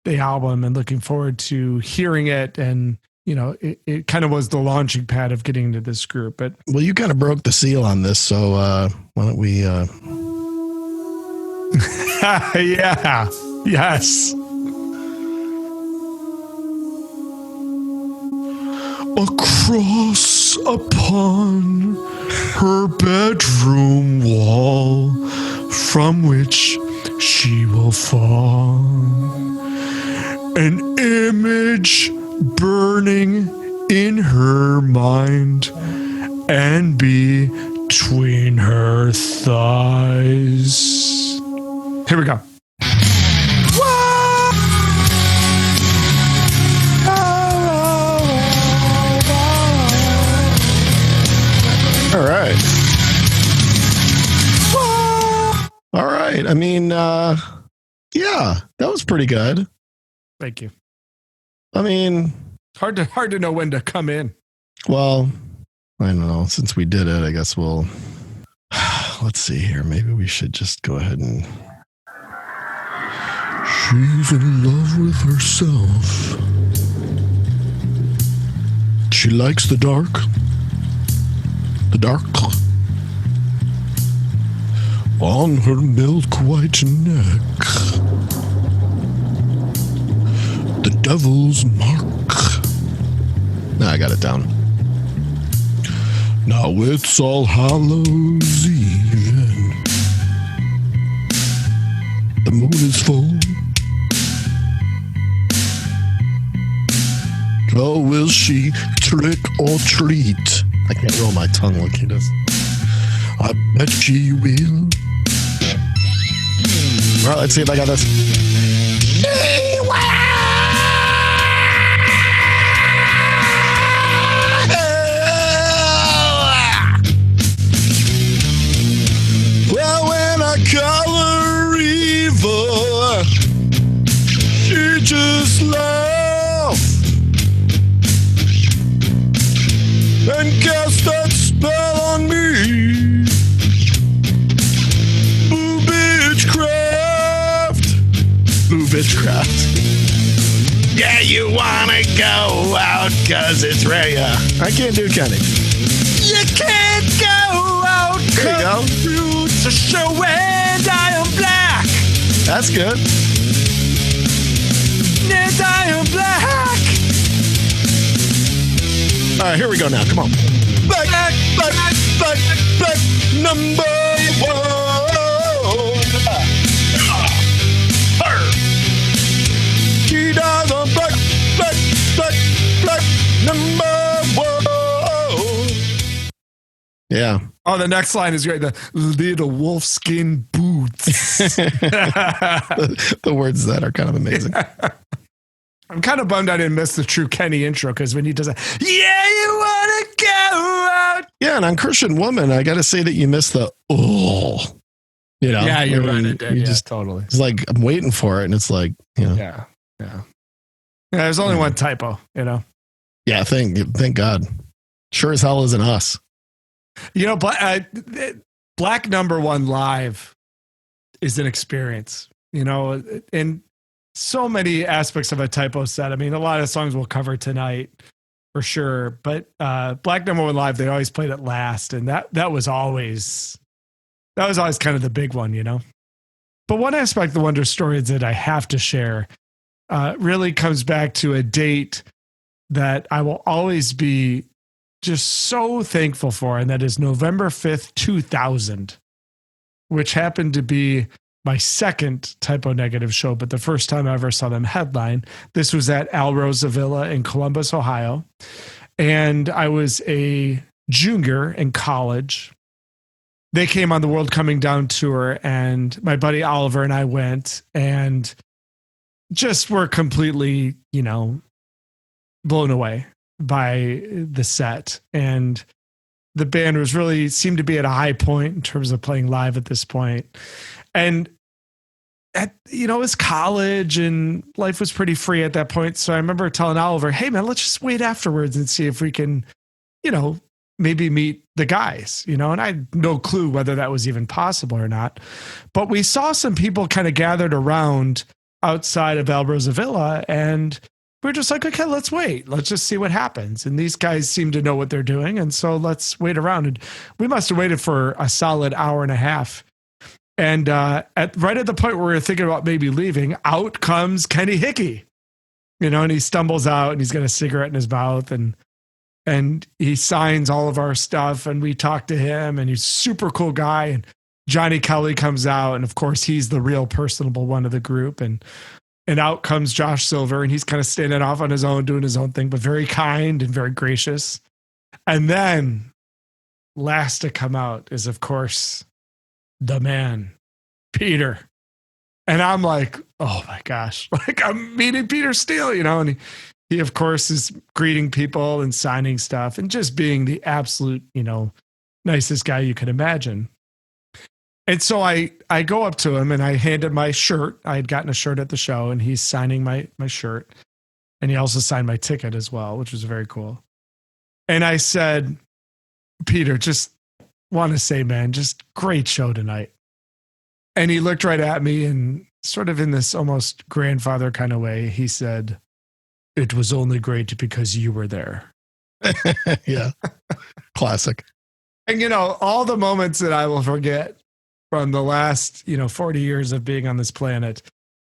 the album and looking forward to hearing it. And, it kind of was the launching pad of getting into this group. But well, you kind of broke the seal on this. So why don't we... Yeah. Yes. Across upon her bedroom wall, from which she will fall, an image burning in her mind and between her thighs. Here we go. All right. All right. I mean, yeah, that was pretty good. Thank you. I mean, hard to know when to come in. Well, I don't know. Since we did it, I guess we'll. Let's see here. Maybe we should just go ahead and. She's in love with herself. She likes the dark. The dark. On her milk-white neck. The devil's mark. No, I got it down. Now it's All Hallows Eve and the moon is full. Oh, will she trick or treat I can't roll my tongue like he does. I bet she will. All right, let's see if I got this. Well, when I call her evil, she just laughs and cast that spell on me. Boo bitchcraft. Boo bitchcraft. Yeah, you wanna go out cause it's rare. I can't do Kenny. You can't go out There you go. roots are showing I am black. That's good. Yes, I am black. All right, here we go now. Come on. Black, number one. She does a black, number one. Yeah. Oh, the next line is great. The little wolfskin boots. The words that are kind of amazing. I'm kind of bummed I didn't miss the true Kenny intro because when he does that, yeah, you want to go out. Yeah, and on Christian Woman, I got to say that you missed the oh. You know? Yeah, you're I mean, right. You Yeah, just totally. It's like I'm waiting for it, and it's like, you know. Yeah. There's only one typo, you know. Yeah, thank God. Sure as hell isn't us. You know, Black Number One live is an experience, you know, in so many aspects of a typo set. I mean, a lot of songs we'll cover tonight for sure, but Black Number One live, they always played it last, and that was always kind of the big one, you know. But one aspect of the Wonder Story that I have to share really comes back to a date that I will always be just so thankful for, and that is November 5th, 2000, which happened to be my second Typo Negative show, but the first time I ever saw them headline. This was at Al Rosa Villa in Columbus, Ohio, and I was a junior in college. They came on the World Coming Down tour, and my buddy Oliver and I went, and just were completely, you know, blown away by the set. And the band was really seemed to be at a high point in terms of playing live at this point. And you know, it was college and life was pretty free at that point. So I remember telling Oliver, hey man, let's just wait afterwards and see if we can, you know, maybe meet the guys, you know, and I had no clue whether that was even possible or not. But we saw some people kind of gathered around outside of Al Rosa Villa, and we're just like, okay, let's wait. Let's just see what happens. And these guys seem to know what they're doing. And so let's wait around. And we must have waited for a solid hour and a half. And right at the point where we were thinking about maybe leaving, out comes Kenny Hickey, you know, and he stumbles out and he's got a cigarette in his mouth, and he signs all of our stuff, and we talk to him, and he's a super cool guy. And Johnny Kelly comes out, and of course he's the real personable one of the group. And out comes Josh Silver, and he's kind of standing off on his own, doing his own thing, but very kind and very gracious. And then last to come out is, of course, the man, Peter. And I'm like, oh my gosh, like I'm meeting Peter Steele, you know, and he of course is greeting people and signing stuff and just being the absolute, you know, nicest guy you could imagine. And so I go up to him and I hand him my shirt. I had gotten a shirt at the show, and he's signing my shirt. And he also signed my ticket as well, which was very cool. And I said, Peter, just want to say, man, just great show tonight. And he looked right at me and sort of in this almost grandfather kind of way, he said, it was only great because you were there. Yeah. Classic. And, you know, all the moments that I will forget from the last, you know, 40 years of being on this planet,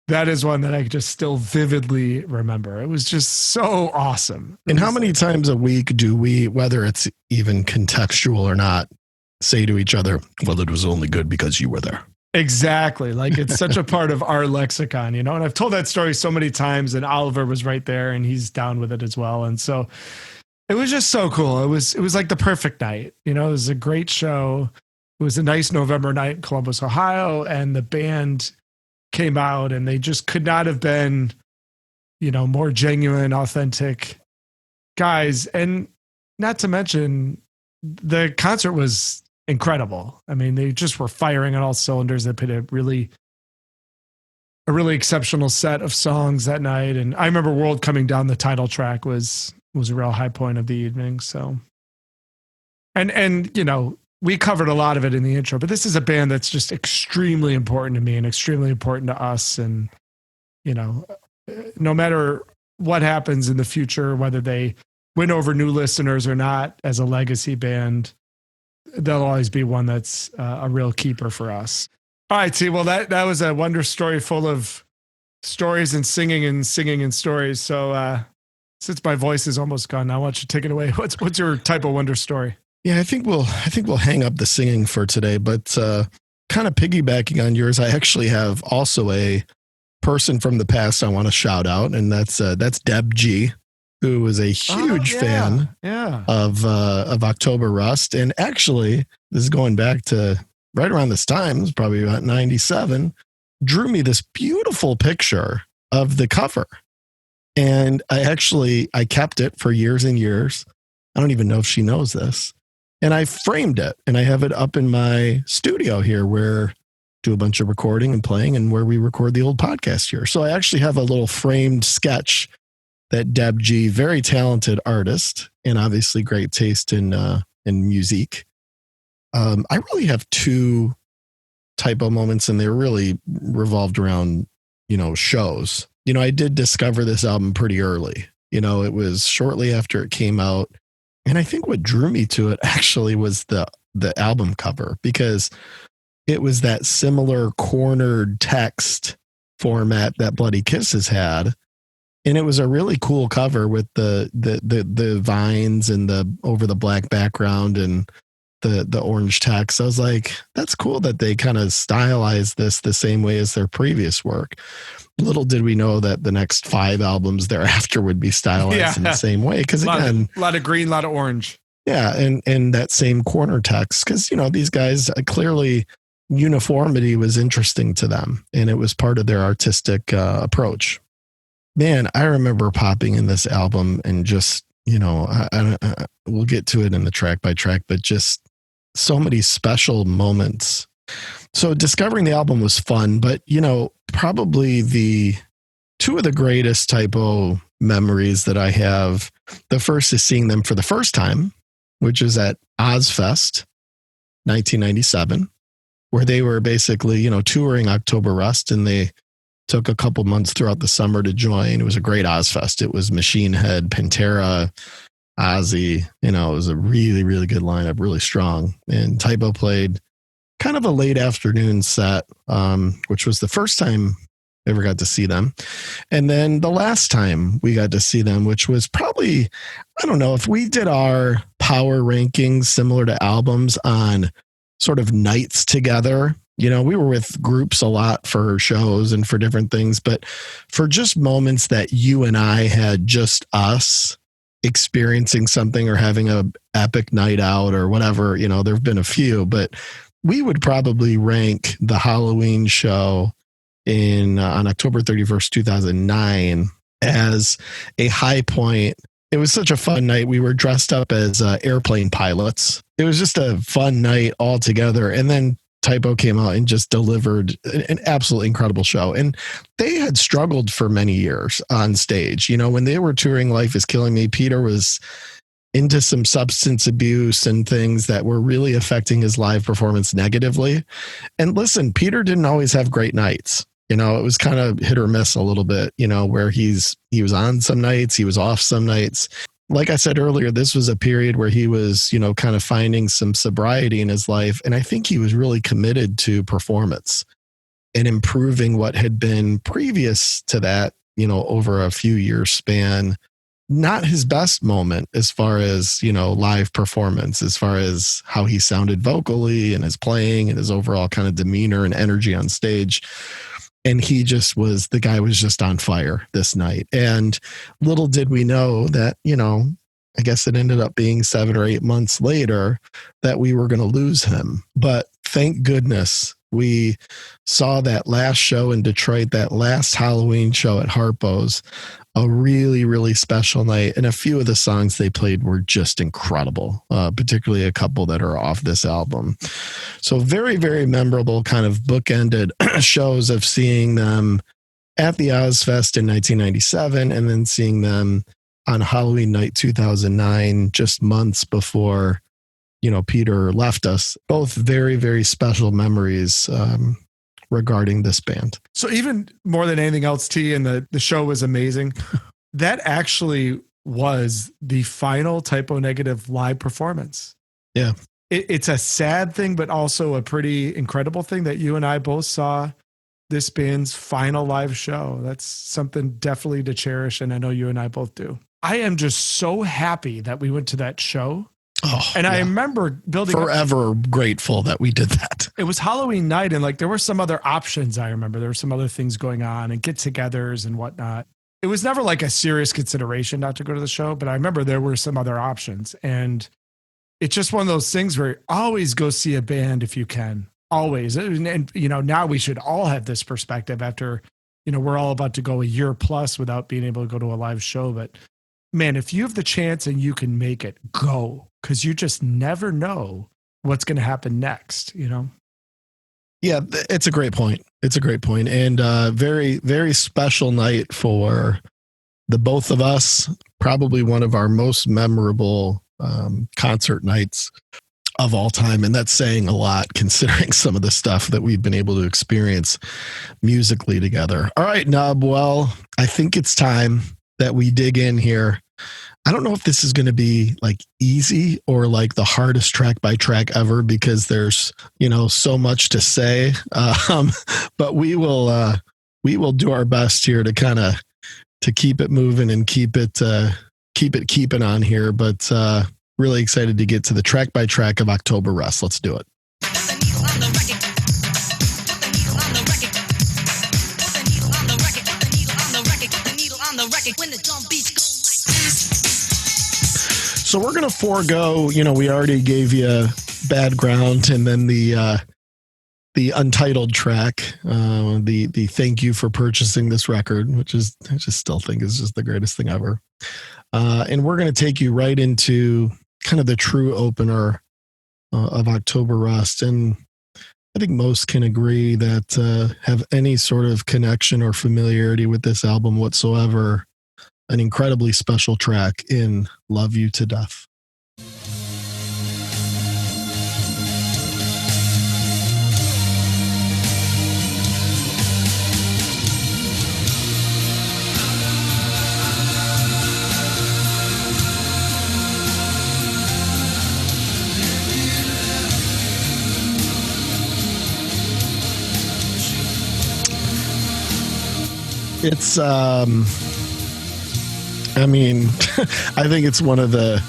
that is one that I just still vividly remember. It was just so awesome. And how many times a week do we, whether it's even contextual or not, say to each other, well, it was only good because you were there? Exactly. Like it's such a part of our lexicon, you know, and I've told that story so many times, and Oliver was right there and he's down with it as well. And so It was just so cool. It was like the perfect night. You know, it was a great show. It was a nice November night in Columbus, Ohio, and the band came out and they just could not have been, you know, more genuine, authentic guys. And not to mention the concert was incredible. I mean, they just were firing on all cylinders. They played a really exceptional set of songs that night. And I remember World Coming Down, the title track was a real high point of the evening. So, and, you know, we covered a lot of it in the intro, but this is a band that's just extremely important to me and extremely important to us. And, you know, no matter what happens in the future, whether they win over new listeners or not, as a legacy band, they'll always be one that's a real keeper for us. All right, T. Well, that was a wonder story full of stories and singing and stories. So since my voice is almost gone, I want you to take it away. What's your type of wonder story? Yeah, I think we'll hang up the singing for today, but kind of piggybacking on yours, I actually have also a person from the past I want to shout out, and that's Deb G, who was a huge fan of October Rust. And actually, this is going back to right around this time, it was probably about 97, drew me this beautiful picture of the cover. And I kept it for years and years. I don't even know if she knows this. And I framed it and I have it up in my studio here where I do a bunch of recording and playing and where we record the old podcast here. So I actually have a little framed sketch that Deb G, very talented artist and obviously great taste in music. I really have two typo moments and they're really revolved around, you know, shows. You know, I did discover this album pretty early. You know, it was shortly after it came out. And I think what drew me to it actually was the album cover, because it was that similar cornered text format that Bloody Kisses had. And it was a really cool cover with the vines and the over the black background and the orange text. I was like, that's cool that they kind of stylized this the same way as their previous work. Little did we know that the next 5 albums thereafter would be stylized in the same way. Because again, a lot of green, a lot of orange. Yeah, and that same corner text. Because, you know, these guys clearly uniformity was interesting to them, and it was part of their artistic approach. Man, I remember popping in this album and just, you know, we'll get to it in the track by track, but just so many special moments. So discovering the album was fun, but, you know, probably the two of the greatest typo memories that I have, the first is seeing them for the first time, which is at Ozfest 1997, where they were basically, you know, touring October Rust, and they took a couple months throughout the summer to join. It was a great Ozfest. It was Machine Head, Pantera, Ozzy. You know, it was a really, really good lineup, really strong. And Typo played kind of a late afternoon set, which was the first time I ever got to see them. And then the last time we got to see them, which was probably, I don't know, if we did our power rankings similar to albums on sort of nights together, you know, we were with groups a lot for shows and for different things, but for just moments that you and I had just us experiencing something or having a epic night out or whatever, you know, there've been a few, but we would probably rank the Halloween show on October 31st, 2009 as a high point. It was such a fun night. We were dressed up as airplane pilots. It was just a fun night all together. And then Typo came out and just delivered an absolutely incredible show. And they had struggled for many years on stage. You know, when they were touring Life is Killing Me, Peter was into some substance abuse and things that were really affecting his live performance negatively. And listen, Peter didn't always have great nights. You know, it was kind of hit or miss a little bit, you know, where he was on some nights, he was off some nights. Like I said earlier, this was a period where he was, you know, kind of finding some sobriety in his life. And I think he was really committed to performance and improving what had been previous to that, you know, over a few years span. Not his best moment as far as, you know, live performance, as far as how he sounded vocally and his playing and his overall kind of demeanor and energy on stage. And the guy was just on fire this night. And little did we know that, you know, I guess it ended up being 7 or 8 months later that we were going to lose him. But thank goodness we saw that last show in Detroit, that last Halloween show at Harpo's, a really, really special night. And a few of the songs they played were just incredible, particularly a couple that are off this album. So very, very memorable kind of bookended shows of seeing them at the Ozfest in 1997 and then seeing them on Halloween night 2009, just months before, Peter left us. Both very, very special memories regarding this band. So even more than anything else, T, and the show was amazing. That actually was the final Typo Negative live performance. Yeah. It's a sad thing, but also a pretty incredible thing that you and I both saw this band's final live show. That's something definitely to cherish. And I know you and I both do. I am just so happy that we went to that show. Oh, and I remember building forever grateful that we did that. It was Halloween night, and there were some other options. I remember there were some other things going on and get-togethers and whatnot. It was never a serious consideration not to go to the show, but I remember there were some other options. And it's just one of those things where always go see a band if you can. Always. And now we should all have this perspective after, we're all about to go a year plus without being able to go to a live show. But man, if you have the chance and you can make it, go. Because you just never know what's going to happen next, Yeah, it's a great point. And very, very special night for the both of us. Probably one of our most memorable concert nights of all time. And that's saying a lot considering some of the stuff that we've been able to experience musically together. All right, Nub. Well, I think it's time that we dig in here. I don't know if this is going to be easy or the hardest track by track ever because there's, so much to say. But we will do our best here to kind of to keep it moving and keep it keeping on here. But really excited to get to the track by track of October Rust. Let's do it. So we're going to forego, we already gave you Bad Ground and then the untitled track, the thank you for purchasing this record, which is, I just still think is just the greatest thing ever. And we're going to take you right into kind of the true opener of October Rust. And I think most can agree that have any sort of connection or familiarity with this album whatsoever, an incredibly special track in Love You to Death. It's, I think it's one of the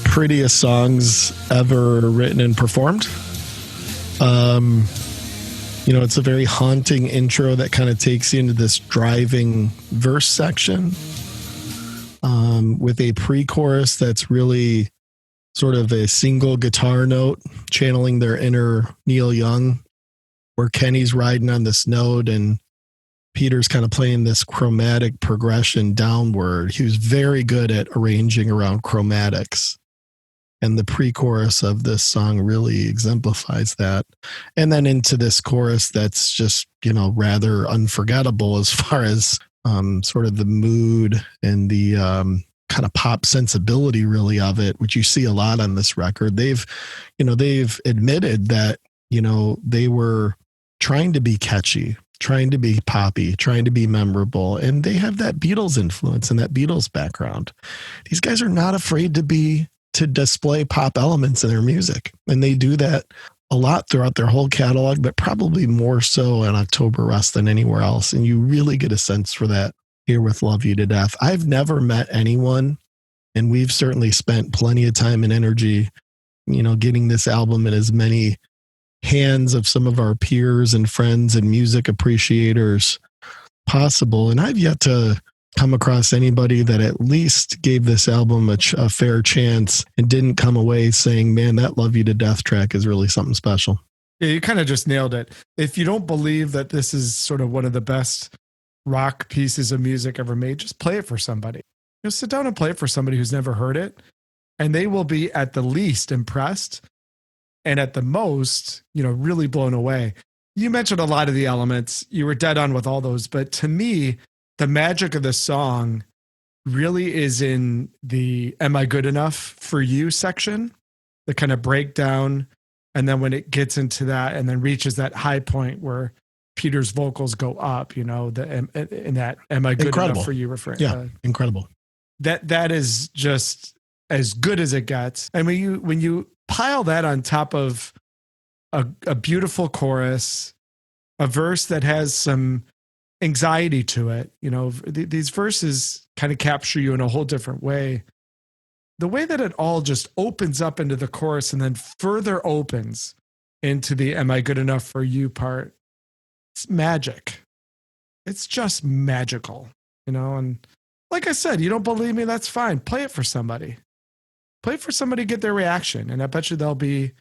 prettiest songs ever written and performed. It's a very haunting intro that kind of takes you into this driving verse section with a pre-chorus that's really sort of a single guitar note channeling their inner Neil Young, where Kenny's riding on this note and Peter's kind of playing this chromatic progression downward. He was very good at arranging around chromatics. And the pre-chorus of this song really exemplifies that. And then into this chorus that's just, rather unforgettable as far as sort of the mood and the kind of pop sensibility really of it, which you see a lot on this record. They've admitted that, they were trying to be catchy, trying to be poppy, trying to be memorable. And they have that Beatles influence and that Beatles background. These guys are not afraid to display pop elements in their music. And they do that a lot throughout their whole catalog, but probably more so in October Rust than anywhere else. And you really get a sense for that here with Love You to Death. I've never met anyone, and we've certainly spent plenty of time and energy, getting this album in as many hands of some of our peers and friends and music appreciators possible. And I've yet to come across anybody that at least gave this album a fair chance and didn't come away saying, man, that Love You to Death track is really something special. Yeah, you kind of just nailed it. If you don't believe that this is sort of one of the best rock pieces of music ever made, just play it for somebody. Just sit down and play it for somebody who's never heard it, and they will be at the least impressed and at the most, really blown away. You mentioned a lot of the elements. You were dead on with all those, but to me, the magic of the song really is in the Am I Good Enough for You section, the kind of breakdown. And then when it gets into that and then reaches that high point where Peter's vocals go up, in that Am I Good Enough for You refrain. Yeah, incredible. That is just as good as it gets. And when you pile that on top of a beautiful chorus, a verse that has some anxiety to it, these verses kind of capture you in a whole different way. The way that it all just opens up into the chorus and then further opens into the Am I Good Enough for You part, it's magic. It's just magical, and like I said, you don't believe me, that's fine. Play it for somebody. Play it for somebody, get their reaction. And I bet you they'll be,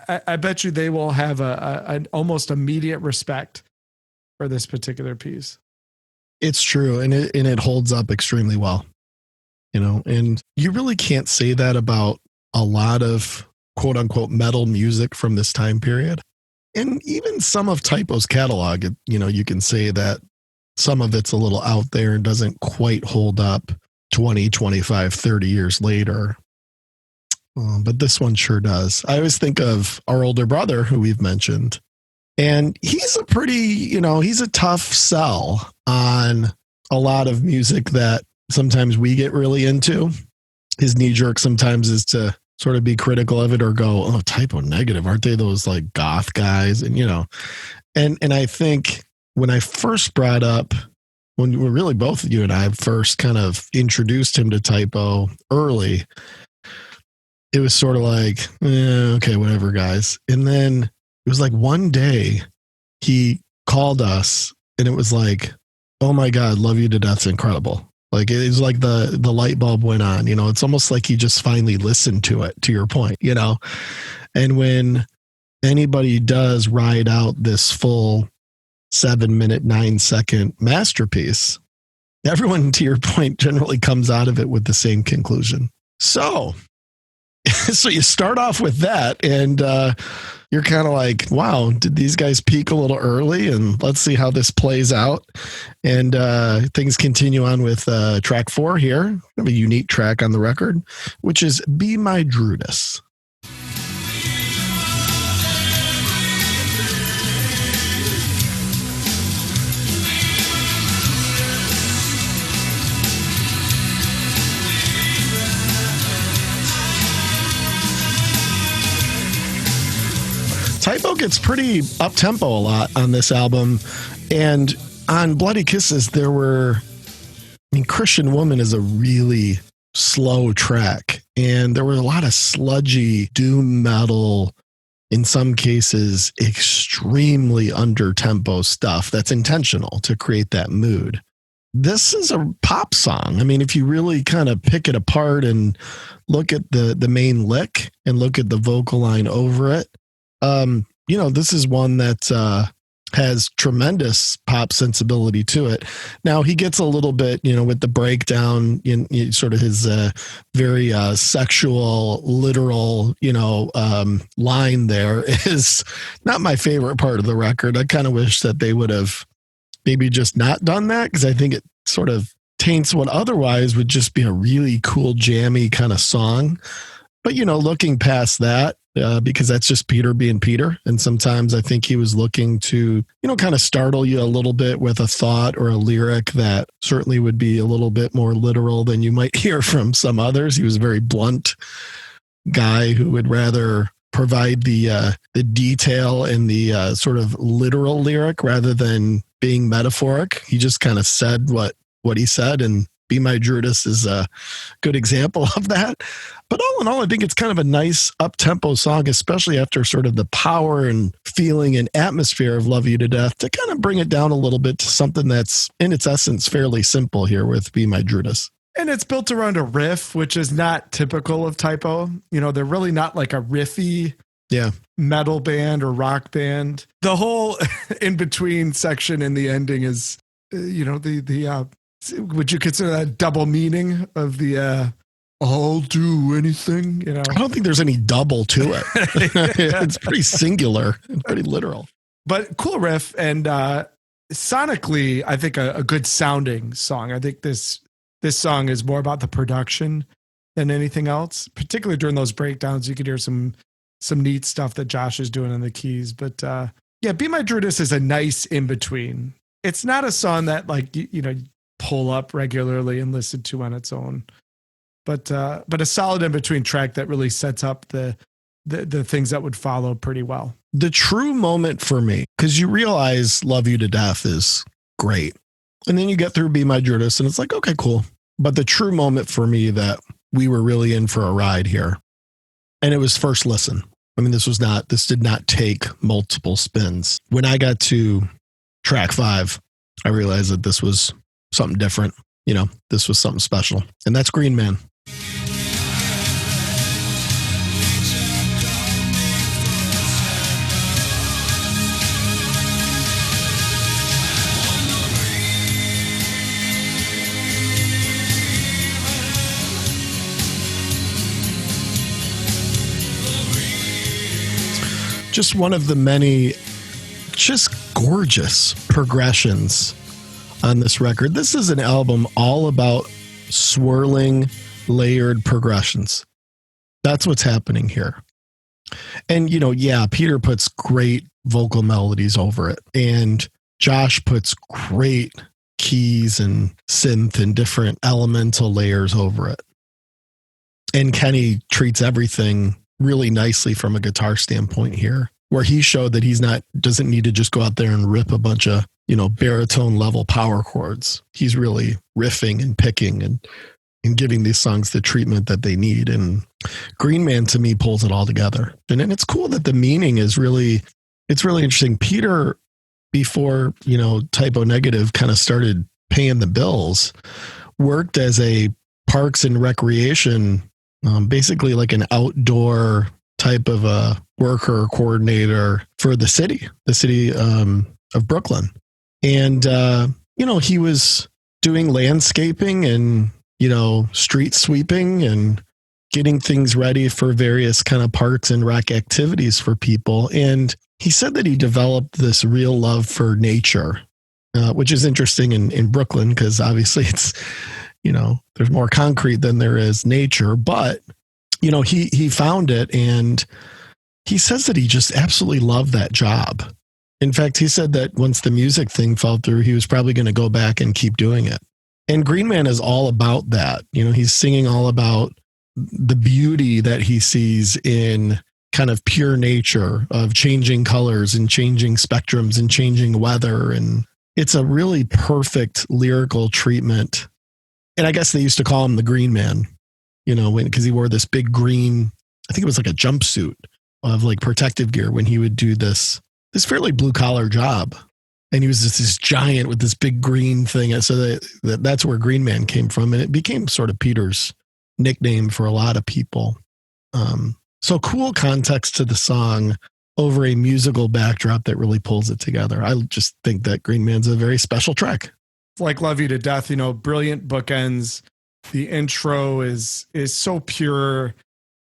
I bet you they will have an almost immediate respect for this particular piece. It's true. And it holds up extremely well, and you really can't say that about a lot of quote unquote metal music from this time period. And even some of Typo's catalog, you can say that some of it's a little out there and doesn't quite hold up 20, 25, 30 years later. But this one sure does. I always think of our older brother who we've mentioned, and he's a pretty, he's a tough sell on a lot of music that sometimes we get really into. His knee jerk sometimes is to sort of be critical of it or go, oh, Typo Negative, aren't they those like goth guys? And, and I think when I first brought up, when we really both you and I first kind of introduced him to Typo early, it was sort of like, okay, whatever, guys. And then it was like one day he called us and it was like, oh my God, Love You to Death's incredible. Like it was like the light bulb went on, it's almost like he just finally listened to it, to your point, and when anybody does ride out this full 7-minute, 9-second masterpiece, everyone, to your point, generally comes out of it with the same conclusion. So you start off with that and you're kind of like, wow, did these guys peak a little early? And let's see how this plays out. And things continue on with track 4 here, a unique track on the record, which is Be My Druidess. Typo gets pretty up-tempo a lot on this album. And on Bloody Kisses, Christian Woman is a really slow track. And there was a lot of sludgy doom metal, in some cases, extremely under-tempo stuff that's intentional to create that mood. This is a pop song. I mean, if you really kind of pick it apart and look at the main lick and look at the vocal line over it, this is one that has tremendous pop sensibility to it. Now he gets a little bit, with the breakdown in sort of his very sexual, literal, line there is not my favorite part of the record. I kind of wish that they would have maybe just not done that, because I think it sort of taints what otherwise would just be a really cool, jammy kind of song. But, looking past that, because that's just Peter being Peter. And sometimes I think he was looking to, kind of startle you a little bit with a thought or a lyric that certainly would be a little bit more literal than you might hear from some others. He was a very blunt guy who would rather provide the detail and the sort of literal lyric rather than being metaphoric. He just kind of said what he said and Be My Druidess is a good example of that. But all in all, I think it's kind of a nice up-tempo song, especially after sort of the power and feeling and atmosphere of Love You to Death, to kind of bring it down a little bit to something that's, in its essence, fairly simple here with Be My Druidess. And it's built around a riff, which is not typical of Typo. You know, they're really not like a riffy metal band or rock band. The whole in-between section in the ending is, would you consider that double meaning of the I'll do anything? You know, I don't think there's any double to it. It's pretty singular and pretty literal. But cool riff, and sonically, I think a good sounding song. I think this song is more about the production than anything else. Particularly during those breakdowns, you could hear some neat stuff that Josh is doing on the keys. But Be My Druidess is a nice in between. It's not a song that pull up regularly and listen to on its own, but a solid in between track that really sets up the things that would follow pretty well. The true moment for me, because you realize Love You to Death is great, and then you get through Be My Druidess and it's like, okay, cool. But the true moment for me that we were really in for a ride here, and it was first listen. I mean, this did not take multiple spins. When I got to track 5, I realized that this was something different. You know, this was something special. And that's Green Man. Just one of the many just gorgeous progressions on this record. This is an album all about swirling, layered progressions. That's what's happening here. And, Peter puts great vocal melodies over it. And Josh puts great keys and synth and different elemental layers over it. And Kenny treats everything really nicely from a guitar standpoint here, where he showed that doesn't need to just go out there and rip a bunch of, baritone level power chords. He's really riffing and picking and giving these songs the treatment that they need. And Green Man to me pulls it all together. And it's cool that the meaning is it's really interesting. Peter, before, Typo Negative kind of started paying the bills, worked as a parks and recreation, basically like an outdoor type of a worker coordinator for the city of Brooklyn. And, he was doing landscaping and, street sweeping and getting things ready for various kind of parks and rec activities for people. And he said that he developed this real love for nature, which is interesting in Brooklyn, because obviously it's, there's more concrete than there is nature. But, he found it, and he says that he just absolutely loved that job. In fact, he said that once the music thing fell through, he was probably going to go back and keep doing it. And Green Man is all about that. He's singing all about the beauty that he sees in kind of pure nature of changing colors and changing spectrums and changing weather. And it's a really perfect lyrical treatment. And I guess they used to call him the Green Man, because he wore this big green, I think it was like a jumpsuit of like protective gear when he would do this fairly blue collar job. And he was just this giant with this big green thing. So that's where Green Man came from. And it became sort of Peter's nickname for a lot of people. So cool context to the song over a musical backdrop that really pulls it together. I just think that Green Man's a very special track. It's like Love You to Death, brilliant bookends. The intro is so pure,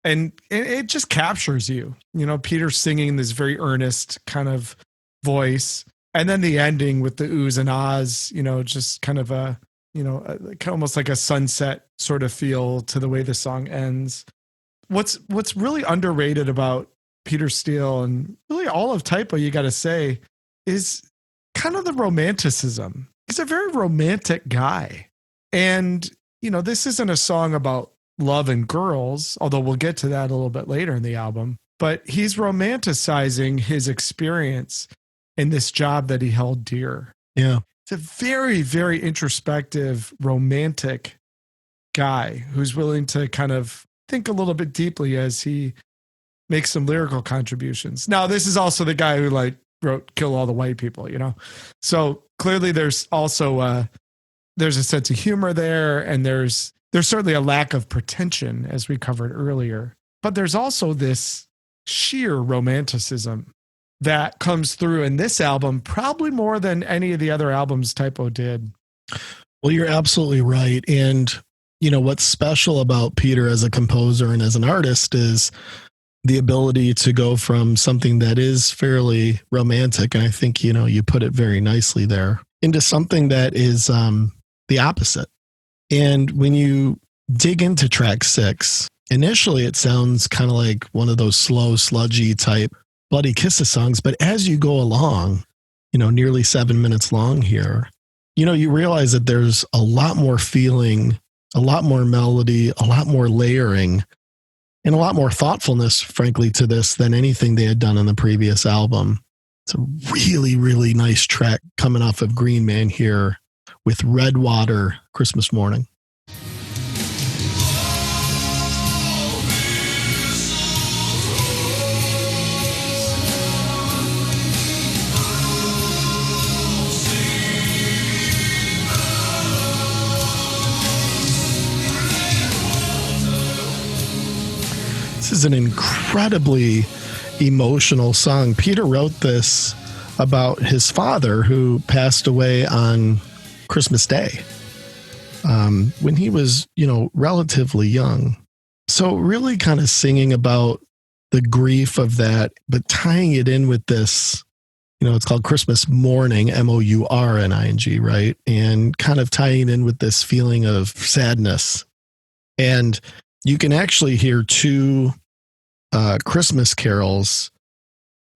and it just captures you. Peter singing this very earnest kind of voice. And then the ending with the oohs and ahs, just kind of almost like a sunset sort of feel to the way the song ends. What's really underrated about Peter Steele, and really all of Typo, you got to say, is kind of the romanticism. He's a very romantic guy. And, this isn't a song about love and girls, although we'll get to that a little bit later in the album. But he's romanticizing his experience in this job that he held dear. Yeah. It's a very, very introspective, romantic guy who's willing to kind of think a little bit deeply as he makes some lyrical contributions. Now, this is also the guy who like wrote "Kill All the White People," you know? So clearly there's also there's a sense of humor there, and there's certainly a lack of pretension, as we covered earlier. But there's also this sheer romanticism that comes through in this album, probably more than any of the other albums Typo did. Well, you're absolutely right. And, you know, what's special about Peter as a composer and as an artist is the ability to go from something that is fairly romantic, and I think, you know, you put it very nicely there, into something that is the opposite. And when you dig into track 6, initially it sounds kind of like one of those slow, sludgy type Bloody Kisses songs. But as you go along, you know, nearly 7 minutes long here, you know, you realize that there's a lot more feeling, a lot more melody, a lot more layering, and a lot more thoughtfulness, frankly, to this than anything they had done on the previous album. It's a really, really nice track coming off of Green Man here with Redwater, Christmas Morning. This is an incredibly emotional song. Peter wrote this about his father, who passed away on Christmas Day when he was, you know, relatively young. So really kind of singing about the grief of that, but tying it in with this, you know, it's called Christmas Morning, Mourning, right? And kind of tying it in with this feeling of sadness. And you can actually hear 2 Christmas carols,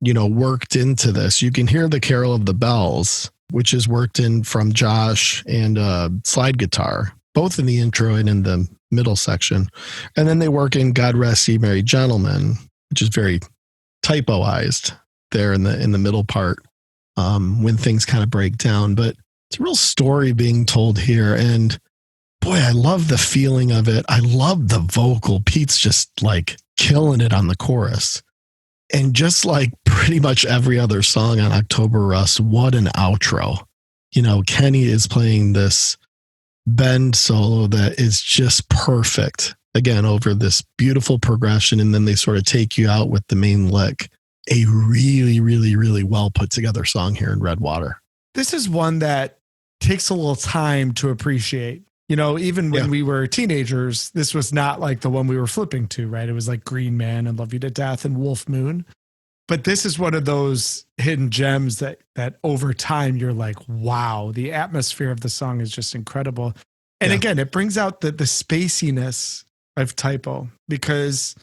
you know, worked into this. You can hear the Carol of the Bells, which is worked in from Josh and slide guitar, both in the intro and in the middle section. And then they work in God Rest Ye Merry Gentlemen, which is very typoized there in the middle part when things kind of break down. But it's a real story being told here. And boy, I love the feeling of it. I love the vocal. Pete's just like killing it on the chorus. And just like pretty much every other song on October Rust, what an outro. You know, Kenny is playing this bend solo that is just perfect. Again, over this beautiful progression. And then they sort of take you out with the main lick. A really, really, really well put together song here in Redwater. This is one that takes a little time to appreciate. You know, even when we were teenagers, this was not like the one we were flipping to, right? It was like Green Man and Love You to Death and Wolf Moon. But this is one of those hidden gems that over time you're like, wow, the atmosphere of the song is just incredible. And again, it brings out the spaciness of Typo, because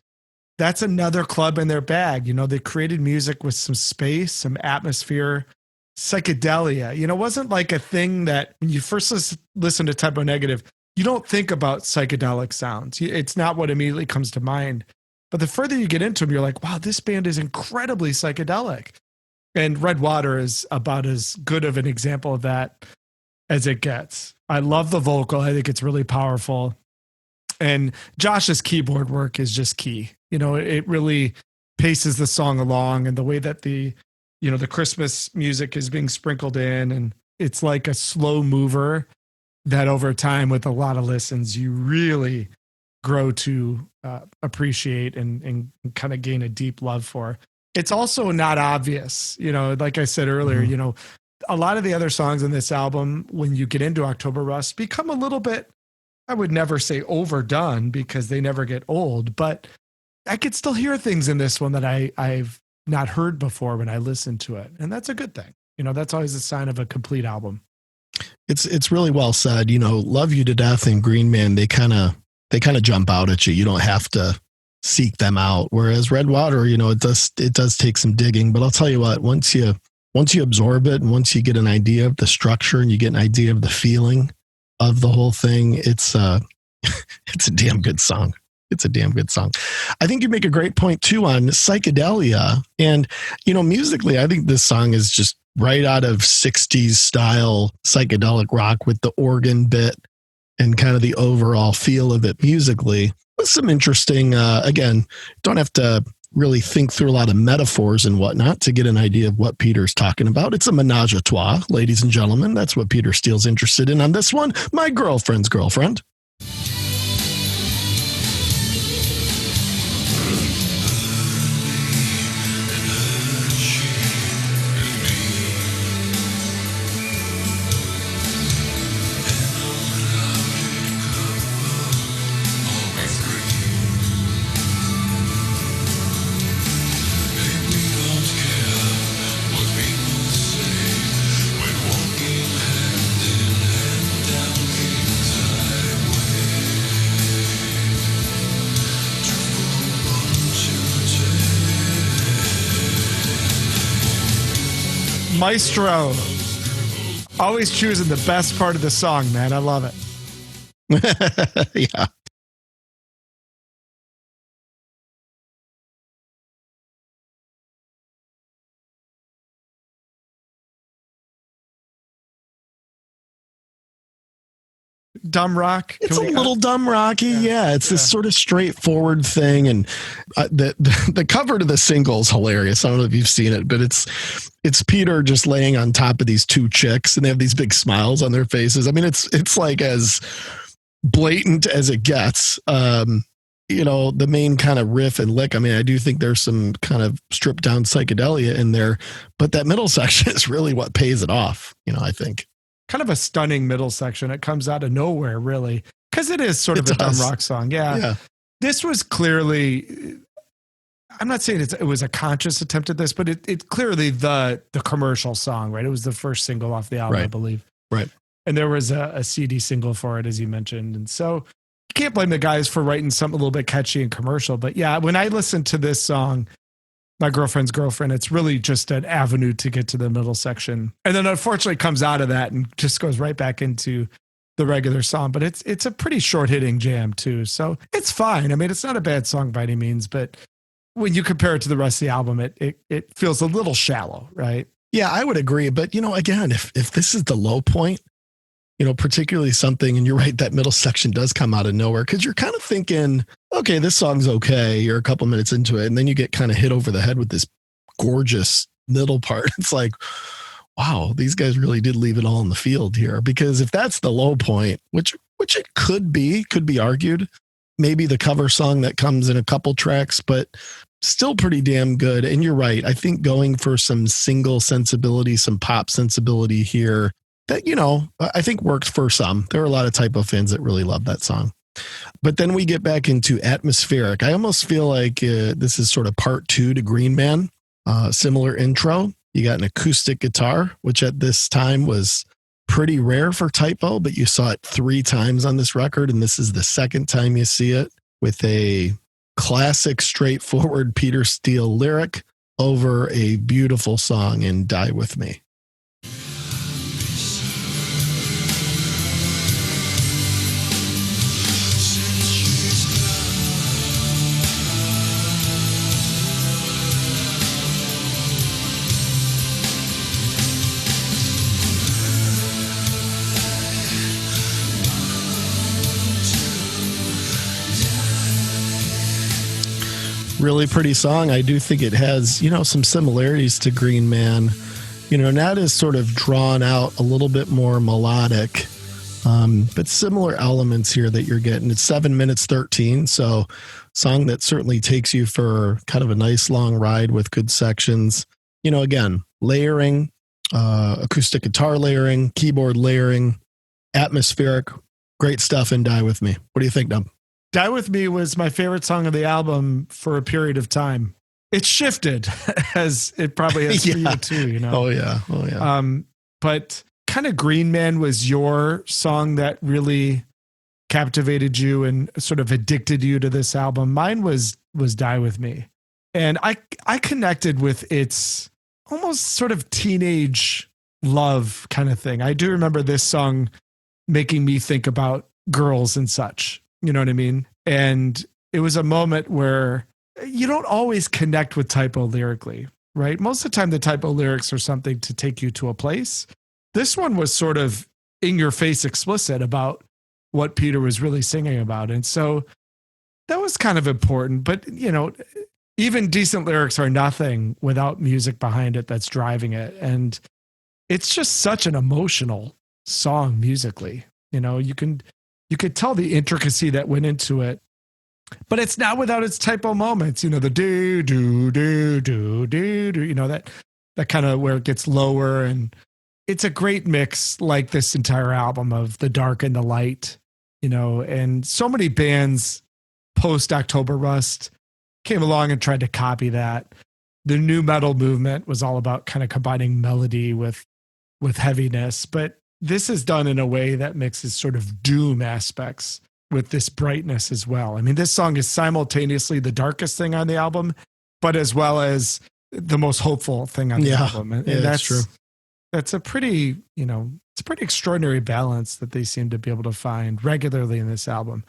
that's another club in their bag. You know, they created music with some space, some atmosphere, psychedelia. You know, it wasn't like a thing that when you first listen to Typo Negative, you don't think about psychedelic sounds. It's not what immediately comes to mind. But the further you get into them, you're like, wow, this band is incredibly psychedelic. And Redwater is about as good of an example of that as it gets. I love the vocal. I think it's really powerful. And Josh's keyboard work is just key. You know, it really paces the song along, and the way that the Christmas music is being sprinkled in, and it's like a slow mover that over time with a lot of listens, you really grow to appreciate and kind of gain a deep love for. It's also not obvious, you know, like I said earlier, you know, a lot of the other songs in this album, when you get into October Rust, become a little bit, I would never say overdone, because they never get old, but I could still hear things in this one that I've not heard before when I listen to it. And that's a good thing. You know, that's always a sign of a complete album. It's really well said. You know, Love You to Death and Green Man, they kind of jump out at you. You don't have to seek them out. Whereas Redwater, you know, it does take some digging, but I'll tell you what, once you absorb it, and once you get an idea of the structure and you get an idea of the feeling of the whole thing, it's a damn good song. It's a damn good song. I think you make a great point too on psychedelia. And, you know, musically, I think this song is just right out of 60s style psychedelic rock with the organ bit and kind of the overall feel of it musically, with some interesting, again, don't have to really think through a lot of metaphors and whatnot to get an idea of what Peter's talking about. It's a menage a trois, ladies and gentlemen. That's what Peter Steele's interested in on this one. My girlfriend's girlfriend. Maestro. Always choosing the best part of the song, man. I love it. Yeah. Dumb rock. It's a little dumb rocky. Yeah. It's this sort of straightforward thing. And the cover to the single is hilarious. I don't know if you've seen it, but it's Peter just laying on top of these two chicks and they have these big smiles on their faces. I mean, it's like as blatant as it gets. You know, the main kind of riff and lick. I mean, I do think there's some kind of stripped down psychedelia in there, but that middle section is really what pays it off. You know, I think. Kind of a stunning middle section. It comes out of nowhere, really, because it is sort of a dumb rock song. Yeah. This was clearly, I'm not saying it was a conscious attempt at this, but it clearly the commercial song, right? It was the first single off the album, I believe. Right. And there was a CD single for it, as you mentioned. And so you can't blame the guys for writing something a little bit catchy and commercial. But yeah, when I listen to this song, My Girlfriend's Girlfriend, it's really just an avenue to get to the middle section. And then unfortunately comes out of that and just goes right back into the regular song. But it's a pretty short hitting jam too. So it's fine. I mean, it's not a bad song by any means, but when you compare it to the rest of the album, it feels a little shallow, right? Yeah, I would agree. But, you know, again, if this is the low point, you know, particularly something, and you're right, that middle section does come out of nowhere because you're kind of thinking, okay, this song's okay. You're a couple minutes into it, and then you get kind of hit over the head with this gorgeous middle part. It's like, wow, these guys really did leave it all in the field here. Because if that's the low point, which it could be argued, maybe the cover song that comes in a couple tracks, but still pretty damn good. And you're right. I think going for some single sensibility, some pop sensibility here, that, you know, I think worked for some. There are a lot of Typo fans that really love that song. But then we get back into Atmospheric. I almost feel like this is sort of part 2 to Green Man. Similar intro. You got an acoustic guitar, which at this time was pretty rare for Typo, but you saw it 3 times on this record. And this is the second time you see it with a classic, straightforward Peter Steele lyric over a beautiful song in Die With Me. Really pretty song. I do think it has, you know, some similarities to Green Man. You know, not as sort of drawn out, a little bit more melodic, but similar elements here that you're getting. It's 7 minutes 13, so song that certainly takes you for kind of a nice long ride with good sections. You know, again, layering, acoustic guitar layering, keyboard layering, atmospheric, great stuff in Die With Me. What do you think, Nub? Die With Me was my favorite song of the album for a period of time. It shifted as it probably has for you too, you know? Oh yeah. But kind of Green Man was your song that really captivated you and sort of addicted you to this album. Mine was Die With Me. And I connected with its almost sort of teenage love kind of thing. I do remember this song making me think about girls and such. You know what I mean? And it was a moment where you don't always connect with Typo lyrically. right? Most of the time, the typo lyrics are something to take you to a place. This one was sort of in your face explicit about what Peter was really singing about. And so that was kind of important. But, you know, even decent lyrics are nothing without music behind it that's driving it. And it's just such an emotional song musically. You know, you could tell the intricacy that went into it, but it's not without its typo moments. You know, the do do do do do do. You know, that kind of where it gets lower, and it's a great mix, like this entire album, of the dark and the light. You know, and so many bands post October Rust came along and tried to copy that. The new metal movement was all about kind of combining melody with heaviness, but this is done in a way that mixes sort of doom aspects with this brightness as well. I mean, this song is simultaneously the darkest thing on the album, but as well as the most hopeful thing on the album. And that's true. That's a pretty, you know, it's a pretty extraordinary balance that they seem to be able to find regularly in this album.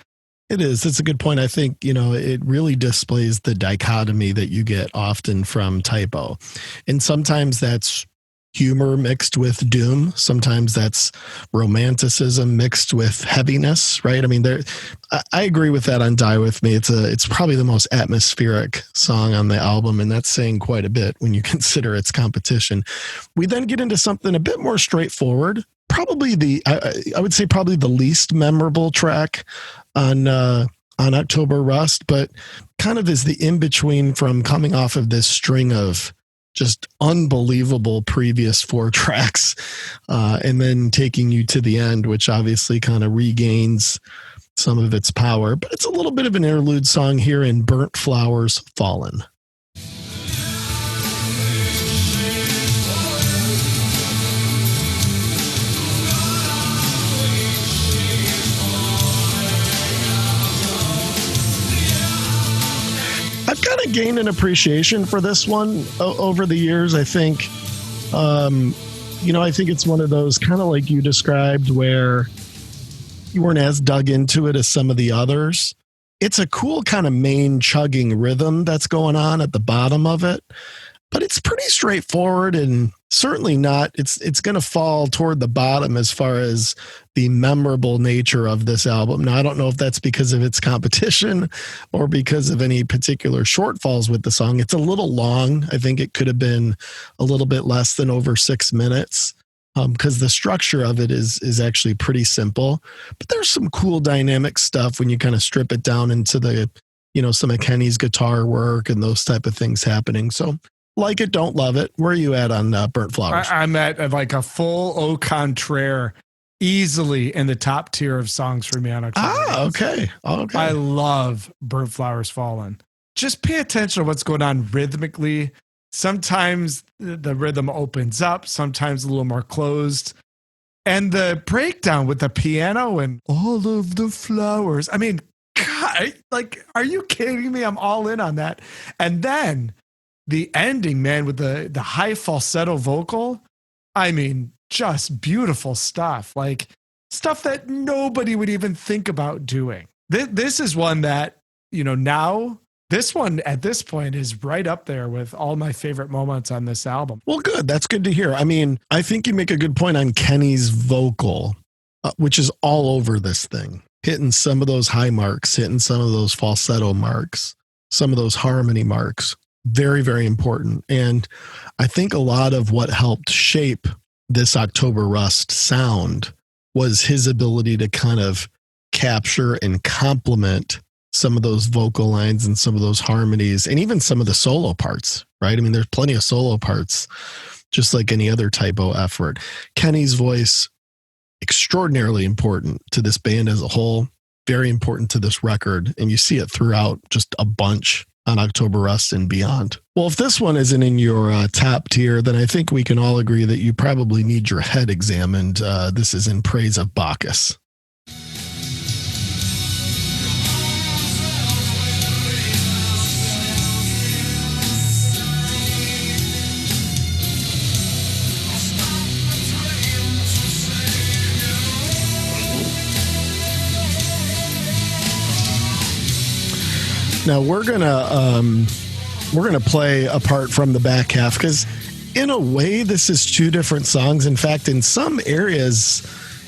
It is. It's a good point. I think, you know, it really displays the dichotomy that you get often from typo. And sometimes that's humor mixed with doom. Sometimes that's romanticism mixed with heaviness, right? I mean, I agree with that on Die With Me. It's probably the most atmospheric song on the album, and that's saying quite a bit when you consider its competition. We then get into something a bit more straightforward. Probably I would say probably the least memorable track on October Rust, but kind of is the in-between from coming off of this string of just unbelievable previous 4 tracks, and then taking you to the end, which obviously kind of regains some of its power. But it's a little bit of an interlude song here in Burnt Flowers Fallen. I've kind of gained an appreciation for this one over the years. I think, you know, I think it's one of those kind of like you described where you weren't as dug into it as some of the others. It's a cool kind of main chugging rhythm that's going on at the bottom of it, but it's pretty straightforward and certainly not. It's going to fall toward the bottom as far as the memorable nature of this album. Now, I don't know if that's because of its competition or because of any particular shortfalls with the song. It's a little long. I think it could have been a little bit less than over 6 minutes, because the structure of it is actually pretty simple. But there's some cool dynamic stuff when you kind of strip it down into the, you know, some of Kenny's guitar work and those type of things happening. So, like it, don't love it. Where are you at on Burnt Flowers? I'm at like a full au contraire, easily in the top tier of songs for me on October. Okay. I love Burnt Flowers Fallen. Just pay attention to what's going on rhythmically. Sometimes the rhythm opens up, sometimes a little more closed. And the breakdown with the piano and all of the flowers. I mean, God, like, are you kidding me? I'm all in on that. And then the ending, man, with the high falsetto vocal, I mean, just beautiful stuff. Like stuff that nobody would even think about doing. This is one that, you know, now this one at this point is right up there with all my favorite moments on this album. Well, good. That's good to hear. I mean, I think you make a good point on Kenny's vocal, which is all over this thing, hitting some of those high marks, hitting some of those falsetto marks, some of those harmony marks. Very, very important. And I think a lot of what helped shape this October Rust sound was his ability to kind of capture and complement some of those vocal lines and some of those harmonies and even some of the solo parts, right? I mean, there's plenty of solo parts, just like any other typo effort. Kenny's voice, extraordinarily important to this band as a whole, very important to this record. And you see it throughout just a bunch on October Rust and beyond. Well, if this one isn't in your top tier, then I think we can all agree that you probably need your head examined. This is In Praise of Bacchus. Now we're gonna we're going to play a part from the back half because in a way, this is two different songs. In fact, in some areas,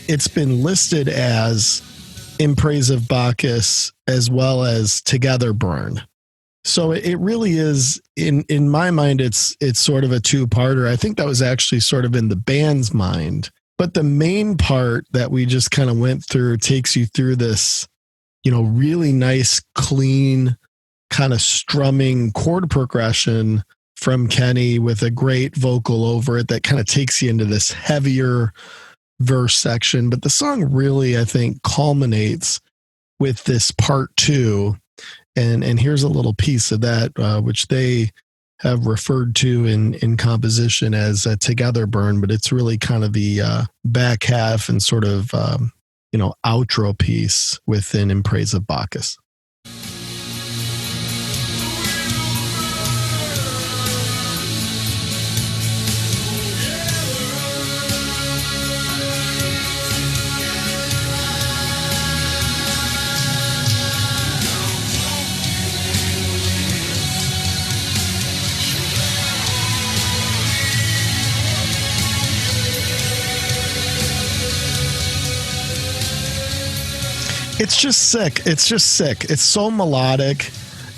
it's been listed as In Praise of Bacchus as well as Together Burn. So it really is, in my mind, it's sort of a two-parter. I think that was actually sort of in the band's mind. But the main part that we just kind of went through takes you through this, really nice, clean, kind of strumming chord progression from Kenny with a great vocal over it that kind of takes you into this heavier verse section. But the song really, I think, culminates with this part two. And here's a little piece of that, which they have referred to in composition as Together Burn, but it's really kind of the back half and sort of, outro piece within In Praise of Bacchus. It's just sick. It's so melodic.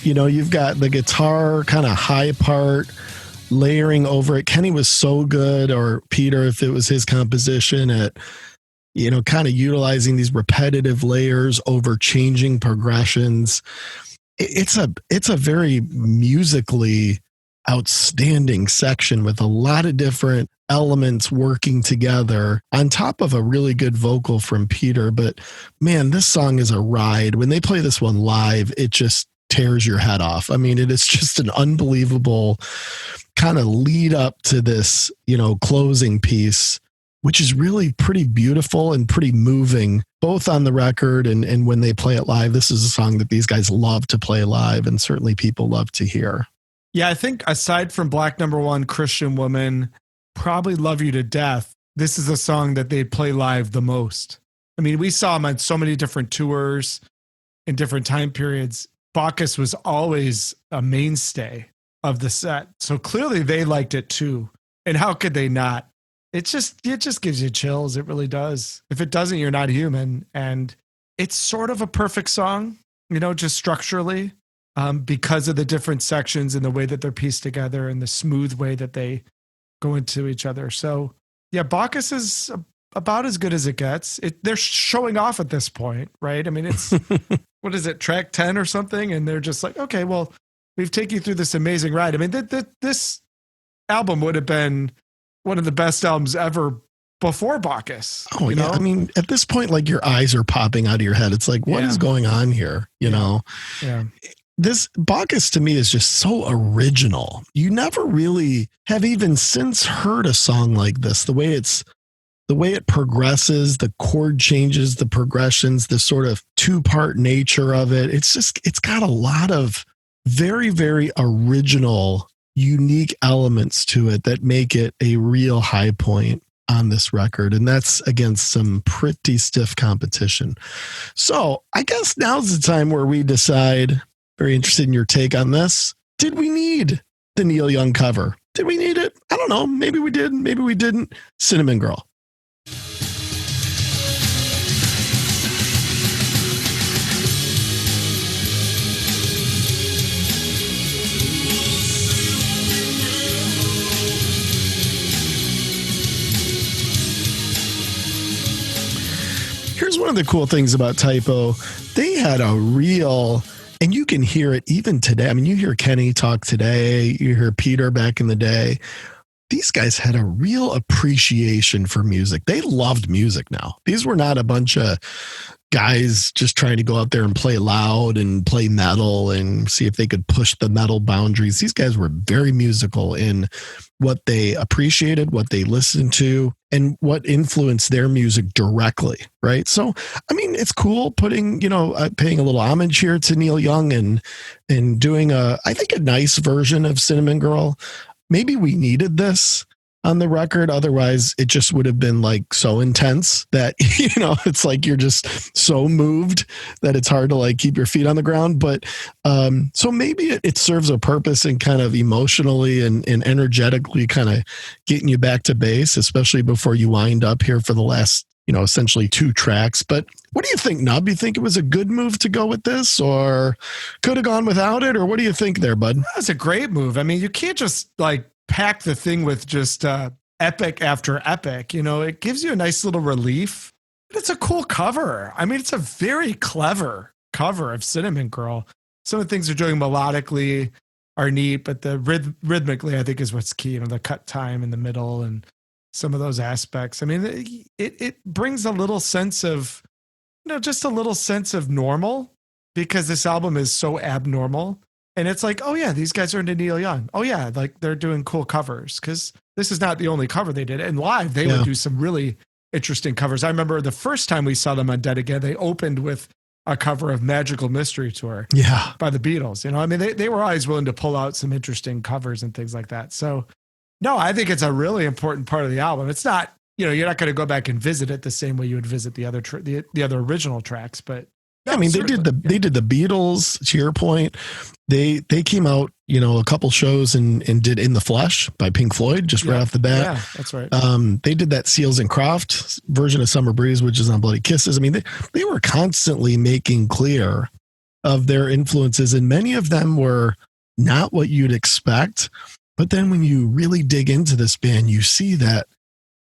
You've got the guitar kind of high part layering over it. Kenny was so good, or Peter, if it was his composition, at, kind of utilizing these repetitive layers over changing progressions. It's a very musically outstanding section with a lot of different elements working together on top of a really good vocal from Peter. But man, this song is a ride. When they play this one live, it just tears your head off. I mean, it is just an unbelievable kind of lead up to this, closing piece, which is really pretty beautiful and pretty moving, both on the record and when they play it live. This is a song that these guys love to play live, and certainly people love to hear. Yeah, I think aside from Black Number One, Christian Woman, probably Love You to Death, this is a song that they play live the most. I mean, we saw them on so many different tours in different time periods. Bacchus was always a mainstay of the set. So clearly they liked it too. And how could they not? It just gives you chills. It really does. If it doesn't, you're not human. And it's sort of a perfect song, just structurally, because of the different sections and the way that they're pieced together and the smooth way that they go into each other. So yeah, Bacchus is about as good as it gets. They're showing off at this point, right? I mean, it's, what is it, track 10 or something? And they're just like, okay, well, we've taken you through this amazing ride. I mean, this album would have been one of the best albums ever before Bacchus. Oh, yeah. I mean, at this point, like, your eyes are popping out of your head. It's like, what is going on here? You know? Yeah. This Bacchus to me is just so original. You never really have even since heard a song like this. The way it progresses, the chord changes, the progressions, the sort of two-part nature of it. It's got a lot of very, very original, unique elements to it that make it a real high point on this record. And that's against some pretty stiff competition. So I guess now's the time where we decide. Very interested in your take on this. Did we need the Neil Young cover? Did we need it? I don't know. Maybe we did. Maybe we didn't. Cinnamon Girl. Here's one of the cool things about Typo. They had a real... And you can hear it even today. I mean, you hear Kenny talk today. You hear Peter back in the day. These guys had a real appreciation for music. They loved music now. These were not a bunch of guys just trying to go out there and play loud and play metal and see if they could push the metal boundaries. These guys were very musical in what they appreciated, what they listened to, and what influenced their music directly, right? So, I mean, it's cool putting, paying a little homage here to Neil Young and doing I think a nice version of Cinnamon Girl. Maybe we needed this. on the record. Otherwise, it just would have been like so intense that, it's like you're just so moved that it's hard to like keep your feet on the ground. But so maybe it serves a purpose in kind of emotionally and energetically kind of getting you back to base, especially before you wind up here for the last, essentially 2 tracks. But what do you think, Nub? You think it was a good move to go with this, or could have gone without it? Or what do you think there, bud? That's a great move. I mean, you can't just like pack the thing with just epic after epic. It gives you a nice little relief. It's a cool cover. I mean, it's a very clever cover of Cinnamon Girl. Some of the things they're doing melodically are neat, but the rhythmically, I think, is what's key. The cut time in the middle and some of those aspects. I mean, it brings a little sense of, just a little sense of normal, because this album is so abnormal. And it's like, oh yeah, these guys are into Neil Young. Oh yeah, like they're doing cool covers, because this is not the only cover they did. And live, they would do some really interesting covers. I remember the first time we saw them on Dead Again, they opened with a cover of Magical Mystery Tour by the Beatles. I mean, they were always willing to pull out some interesting covers and things like that. So no, I think it's a really important part of the album. It's not, you're not going to go back and visit it the same way you would visit the other the other original tracks, but I mean, they did the Beatles, to your point. They came out, a couple shows and did In the Flesh by Pink Floyd just right off the bat. Yeah, that's right. They did that Seals and Croft version of Summer Breeze, which is on Bloody Kisses. I mean, they were constantly making clear of their influences, and many of them were not what you'd expect. But then when you really dig into this band, you see that,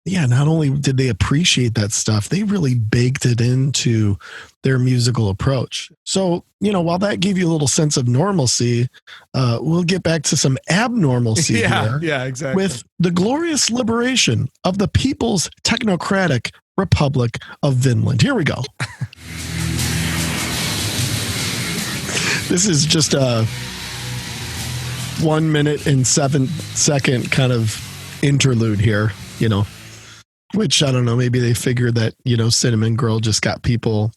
not only did they appreciate that stuff, they really baked it into their musical approach. So, while that gave you a little sense of normalcy, we'll get back to some abnormalcy here. Yeah, exactly. With the glorious liberation of the People's Technocratic Republic of Vinland. Here we go. This is just a 1 minute and 7 second kind of interlude here, which I don't know, maybe they figured that, Cinnamon Girl just got people,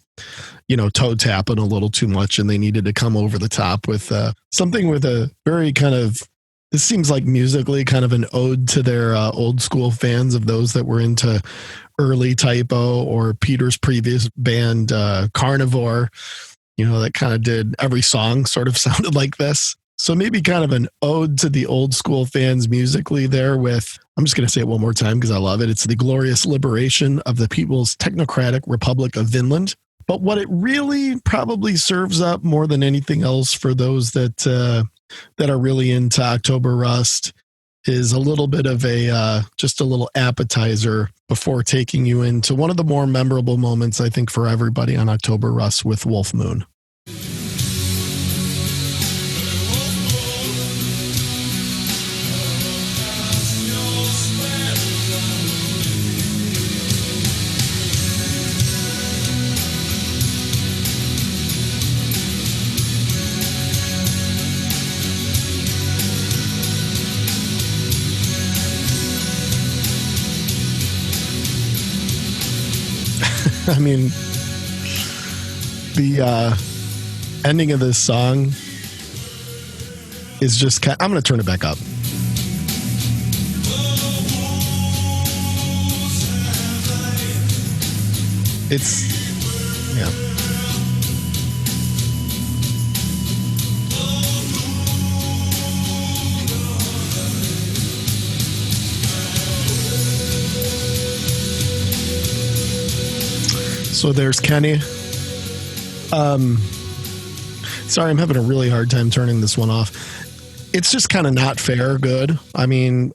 toe tapping a little too much, and they needed to come over the top with something with a very kind of, this seems like musically kind of an ode to their old school fans of those that were into early Typo or Peter's previous band, Carnivore, that kind of did every song sort of sounded like this. So maybe kind of an ode to the old school fans musically there with, I'm just going to say it one more time because I love it. It's the glorious liberation of the People's Technocratic Republic of Vinland. But what it really probably serves up more than anything else for those that are really into October Rust is a little bit of just a little appetizer before taking you into one of the more memorable moments, I think, for everybody on October Rust with Wolf Moon. I mean, the ending of this song is just I'm going to turn it back up. It's, yeah. So there's Kenny. Sorry, I'm having a really hard time turning this one off. It's just kind of not fair good. I mean,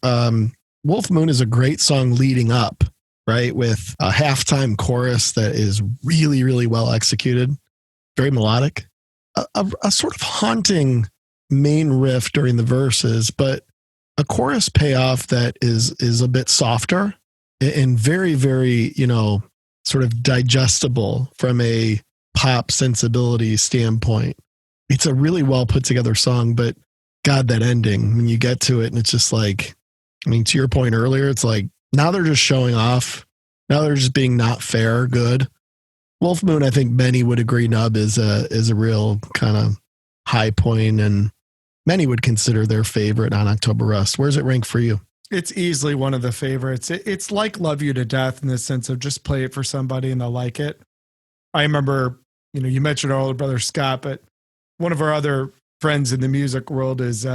Wolf Moon is a great song leading up, right? With a halftime chorus that is really, really well executed. Very melodic. A sort of haunting main riff during the verses, but a chorus payoff that is a bit softer and very, very, sort of digestible from a pop sensibility standpoint. It's a really well put together song, but God, that ending, when you get to it and it's just like, I mean, to your point earlier, it's like, now they're just showing off. Now they're just being not fair good. Wolf Moon, I think many would agree, Nub, is a real kind of high point, and many would consider their favorite on October Rust. Where's it rank for you? It's easily one of the favorites. It's like Love You to Death in the sense of just play it for somebody and they'll like it. I remember, you mentioned our older brother Scott, but one of our other friends in the music world is,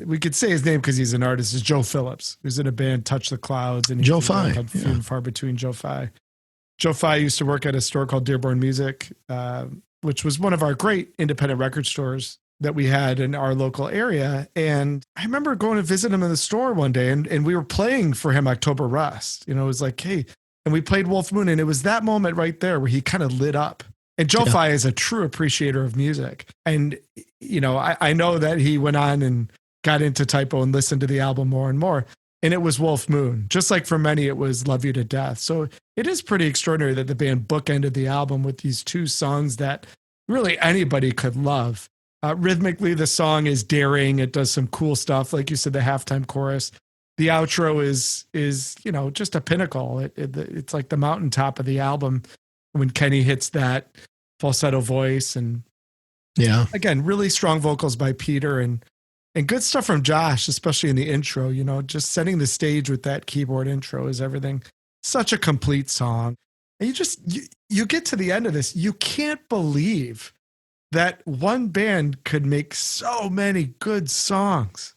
we could say his name because he's an artist, is Joe Phillips, who's in a band Touch the Clouds. And Joe Fi. Few and far between Joe Fi. Joe Fi used to work at a store called Dearborn Music, which was one of our great independent record stores that we had in our local area. And I remember going to visit him in the store one day and we were playing for him October Rust. It was like, hey, and we played Wolf Moon. And it was that moment right there where he kind of lit up. And Joe Fi is a true appreciator of music. And, I know that he went on and got into Typo and listened to the album more and more. And it was Wolf Moon. Just like for many, it was Love You to Death. So it is pretty extraordinary that the band bookended the album with these two songs that really anybody could love. Rhythmically, the song is daring. It does some cool stuff. Like you said, the halftime chorus. The outro is just a pinnacle. It's like the mountaintop of the album when Kenny hits that falsetto voice. And again, really strong vocals by Peter and good stuff from Josh, especially in the intro. Just setting the stage with that keyboard intro is everything. Such a complete song. And you get to the end of this, you can't believe that one band could make so many good songs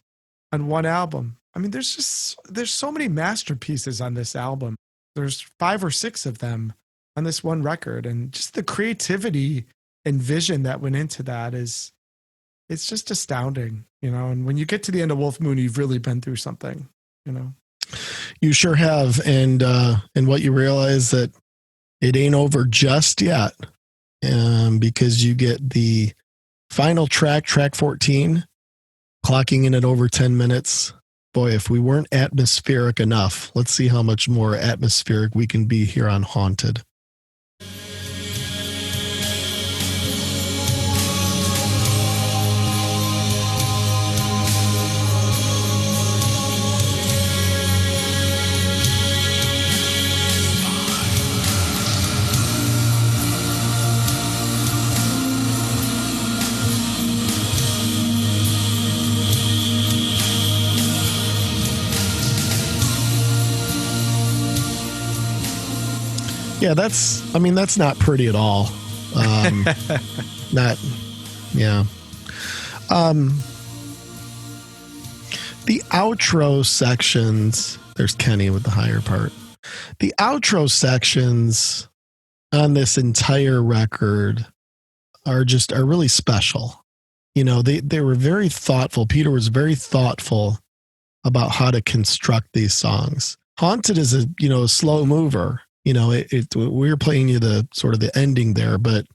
on one album. I mean, there's so many masterpieces on this album. There's 5 or 6 of them on this one record. And just the creativity and vision that went into that it's just astounding, and when you get to the end of Wolf Moon, you've really been through something, You sure have. And what you realize that it ain't over just yet. Because you get the final track 14, clocking in at over 10 minutes. Boy, if we weren't atmospheric enough, let's see how much more atmospheric we can be here on Haunted. Yeah, that's not pretty at all. The outro sections, there's Kenny with the higher part. The outro sections on this entire record are really special. They were very thoughtful. Peter was very thoughtful about how to construct these songs. Haunted is a slow mover. We're playing you the sort of the ending there, but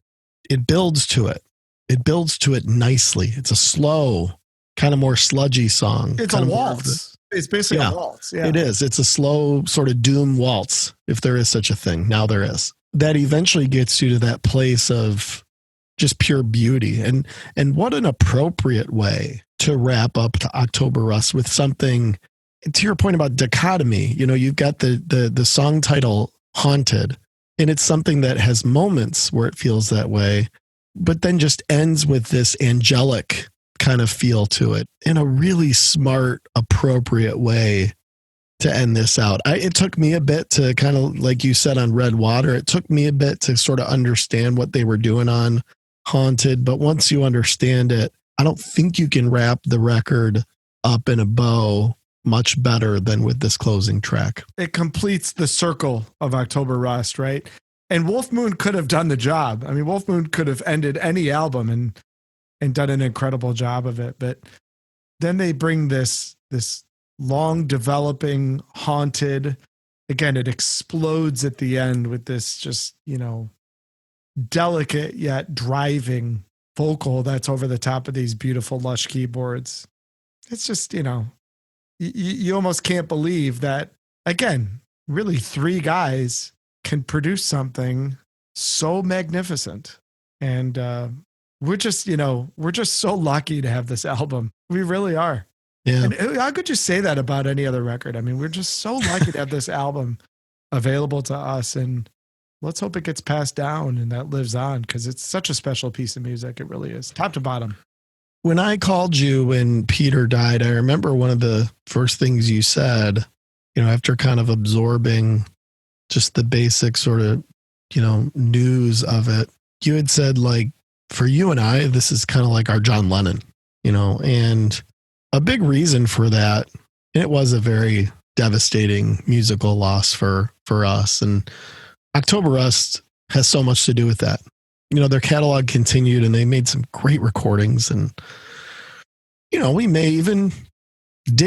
it builds to it. It builds to it nicely. It's a slow, kind of more sludgy song. It's a waltz. It's basically a waltz. Yeah. It is. It's a slow sort of doom waltz, if there is such a thing. Now there is. That eventually gets you to that place of just pure beauty. And what an appropriate way to wrap up to October Rust with something, to your point about dichotomy. You've got the song title Haunted, and it's something that has moments where it feels that way, but then just ends with this angelic kind of feel to it in a really smart, appropriate way to end this out. It took me a bit to kind of, like you said on Red Water, it took me a bit to sort of understand what they were doing on Haunted, but once you understand it, I don't think you can wrap the record up in a bow much better than with this closing track. It completes the circle of October Rust, right? And Wolf Moon could have done the job. I mean, Wolf Moon could have ended any album and done an incredible job of it. But then they bring this long developing Haunted. Again, it explodes at the end with this just, delicate yet driving vocal that's over the top of these beautiful lush keyboards. It's just, you almost can't believe that, again, really 3 guys can produce something so magnificent. And we're just so lucky to have this album. We really are. Yeah. And how could you say that about any other record? I mean, we're just so lucky to have this album available to us. And let's hope it gets passed down and that lives on, because it's such a special piece of music. It really is, top to bottom. when I called you when Peter died, I remember one of the first things you said, after kind of absorbing just the basic sort of, news of it, you had said, like, for you and I, this is kind of like our John Lennon, and a big reason for that, and it was a very devastating musical loss for us. And October Rust has so much to do with that. Their catalog continued and they made some great recordings. And, we may even,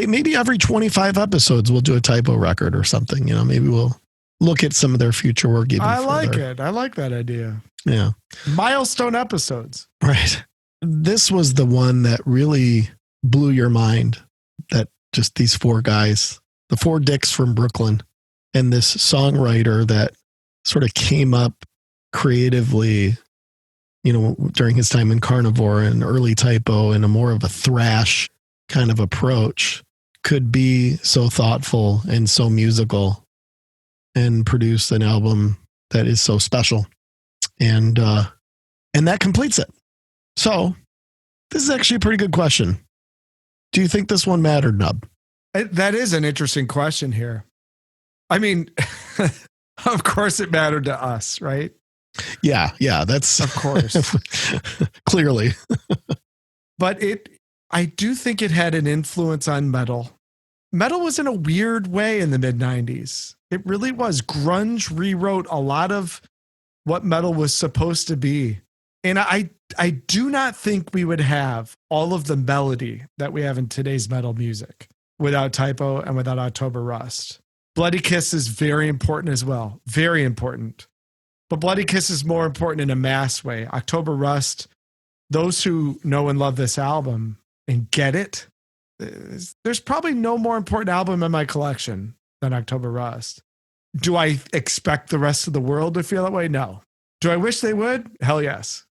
maybe every 25 episodes, we'll do a typo record or something. Maybe we'll look at some of their future work even I further. like it. I like that idea. Yeah. Milestone episodes. Right. This was the one that really blew your mind, that just these four guys, the four dicks from Brooklyn, and this songwriter that sort of came up creatively, during his time in Carnivore and early Typo and a more of a thrash kind of approach, could be so thoughtful and so musical and produce an album that is so special. And that completes it. So this is actually a pretty good question. Do you think this one mattered, Nub? That is an interesting question here. I mean, of course it mattered to us, right? Yeah, that's of course. Clearly. But I do think it had an influence on metal. Metal was in a weird way in the mid-90s. It really was. Grunge rewrote a lot of what metal was supposed to be. And I do not think we would have all of the melody that we have in today's metal music without Typo and without October Rust. Bloody Kiss is very important as well. Very important. But Bloody Kiss is more important in a mass way. October Rust, those who know and love this album and get it, there's probably no more important album in my collection than October Rust. Do I expect the rest of the world to feel that way? No. Do I wish they would? Hell yes.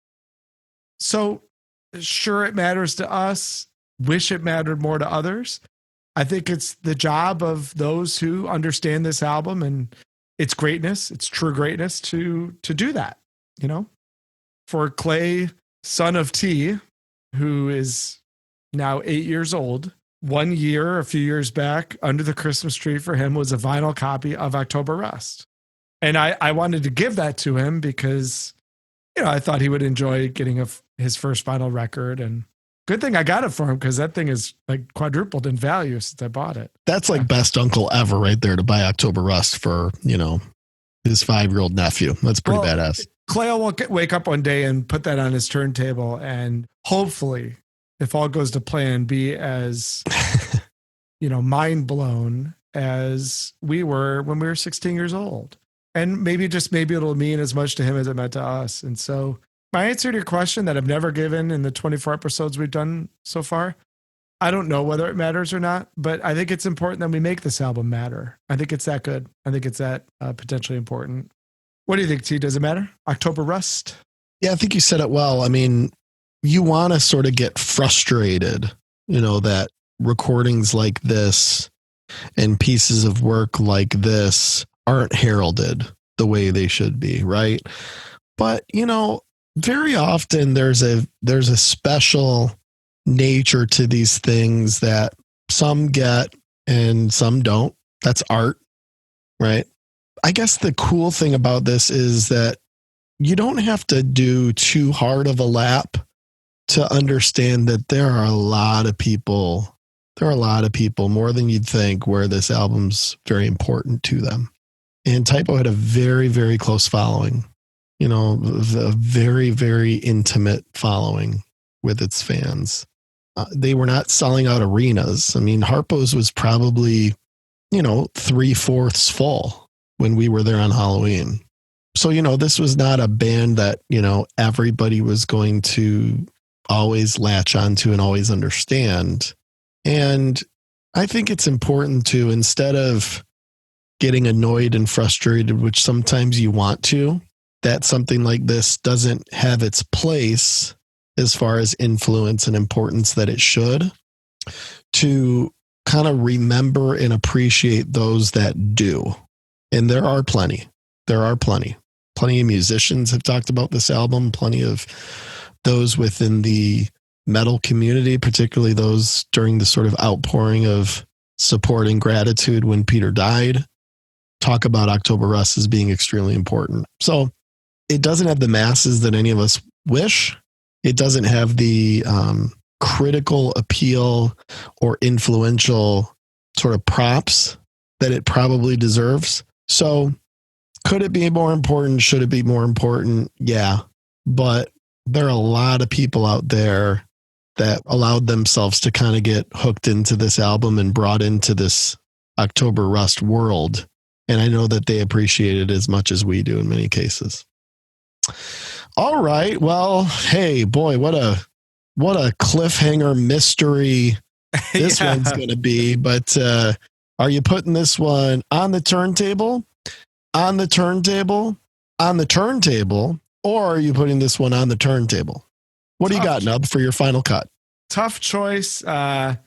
So sure, it matters to us. Wish it mattered more to others. I think it's the job of those who understand this album and its greatness, its true greatness, to do that, For Clay, son of T, who is now 8 years old, 1 year, a few years back, under the Christmas tree for him was a vinyl copy of October Rust. And I wanted to give that to him because, I thought he would enjoy getting his first vinyl record. And good thing I got it for him, because that thing is like quadrupled in value since I bought it. That's like best uncle ever right there, to buy October Rust for, his 5-year-old nephew. That's pretty badass. Clay will wake up one day and put that on his turntable, and hopefully, if all goes to plan, be as, mind blown as we were when we were 16 years old. And maybe it'll mean as much to him as it meant to us. And so my answer to your question that I've never given in the 24 episodes we've done so far, I don't know whether it matters or not, but I think it's important that we make this album matter. I think it's that good. I think it's that potentially important. What do you think, T? Does it matter? October Rust? Yeah, I think you said it well. I mean, you want to sort of get frustrated, that recordings like this and pieces of work like this aren't heralded the way they should be, right? But, very often there's a special nature to these things that some get and some don't. That's art, right? I guess the cool thing about this is that you don't have to do too hard of a lap to understand that there are a lot of people, more than you'd think, where this album's very important to them. And Typo had a very, very close following, a very, very intimate following with its fans. They were not selling out arenas. I mean, Harpo's was probably, 3/4 full when we were there on Halloween. So, this was not a band that, everybody was going to always latch onto and always understand. And I think it's important to, instead of getting annoyed and frustrated, which sometimes you want to, that something like this doesn't have its place as far as influence and importance that it should, to kind of remember and appreciate those that do. And there are plenty. Plenty of musicians have talked about this album, plenty of those within the metal community, particularly those during the sort of outpouring of support and gratitude when Peter died, talk about October Rust as being extremely important. So it doesn't have the masses that any of us wish. It doesn't have the critical appeal or influential sort of props that it probably deserves. So could it be more important? Should it be more important? Yeah. But there are a lot of people out there that allowed themselves to kind of get hooked into this album and brought into this October Rust world. And I know that they appreciate it as much as we do in many cases. All right. Well, hey, boy, what a cliffhanger mystery this one's going to be. But are you putting this one on the turntable, on the turntable, on the turntable, or are you putting this one on the turntable? What do you got, Nub, for your final cut? Tough choice. Yeah,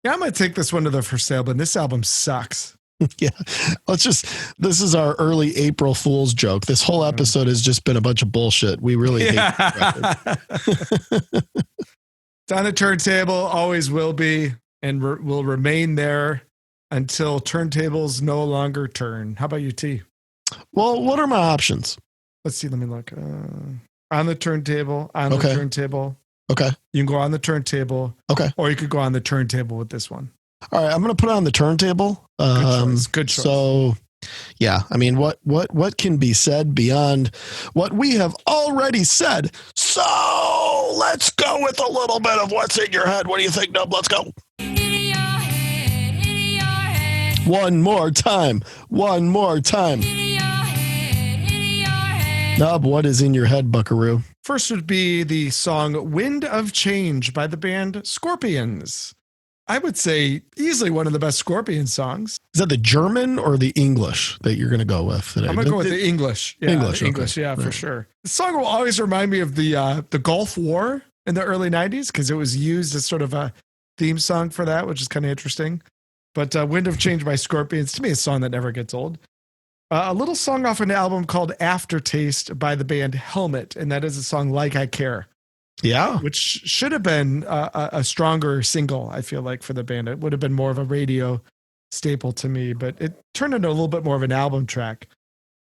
I'm going to take this one to the for sale, but this album sucks. Yeah. This is our early April Fool's joke. This whole episode has just been a bunch of bullshit. We really hate it. It's on the turntable, always will be, and will remain there until turntables no longer turn. How about you, T? Well, what are my options? Let's see. Let me look. On the turntable, on the turntable. Okay. You can go on the turntable. Okay. Or you could go on the turntable with this one. All right. I'm going to put it on the turntable. Good choice. So, yeah. I mean, what can be said beyond what we have already said? So let's go with a little bit of what's in your head. What do you think, Nub? Let's go. One more time. One more time. Nub, what is in your head, Buckaroo? First would be the song Wind of Change by the band Scorpions. I would say easily one of the best Scorpions songs. Is that the German or the English that you're going to go with today? I'm going to go with the English. Yeah, English, English, okay. yeah, for sure. The song will always remind me of the Gulf War in the early 90s because it was used as sort of a theme song for that, which is kind of interesting. But Wind of Change by Scorpions, to me, is a song that never gets old. A little song off an album called Aftertaste by the band Helmet, and that is a song Like I Care. Yeah. Which should have been a stronger single, I feel like, for the band. It would have been more of a radio staple to me, but it turned into a little bit more of an album track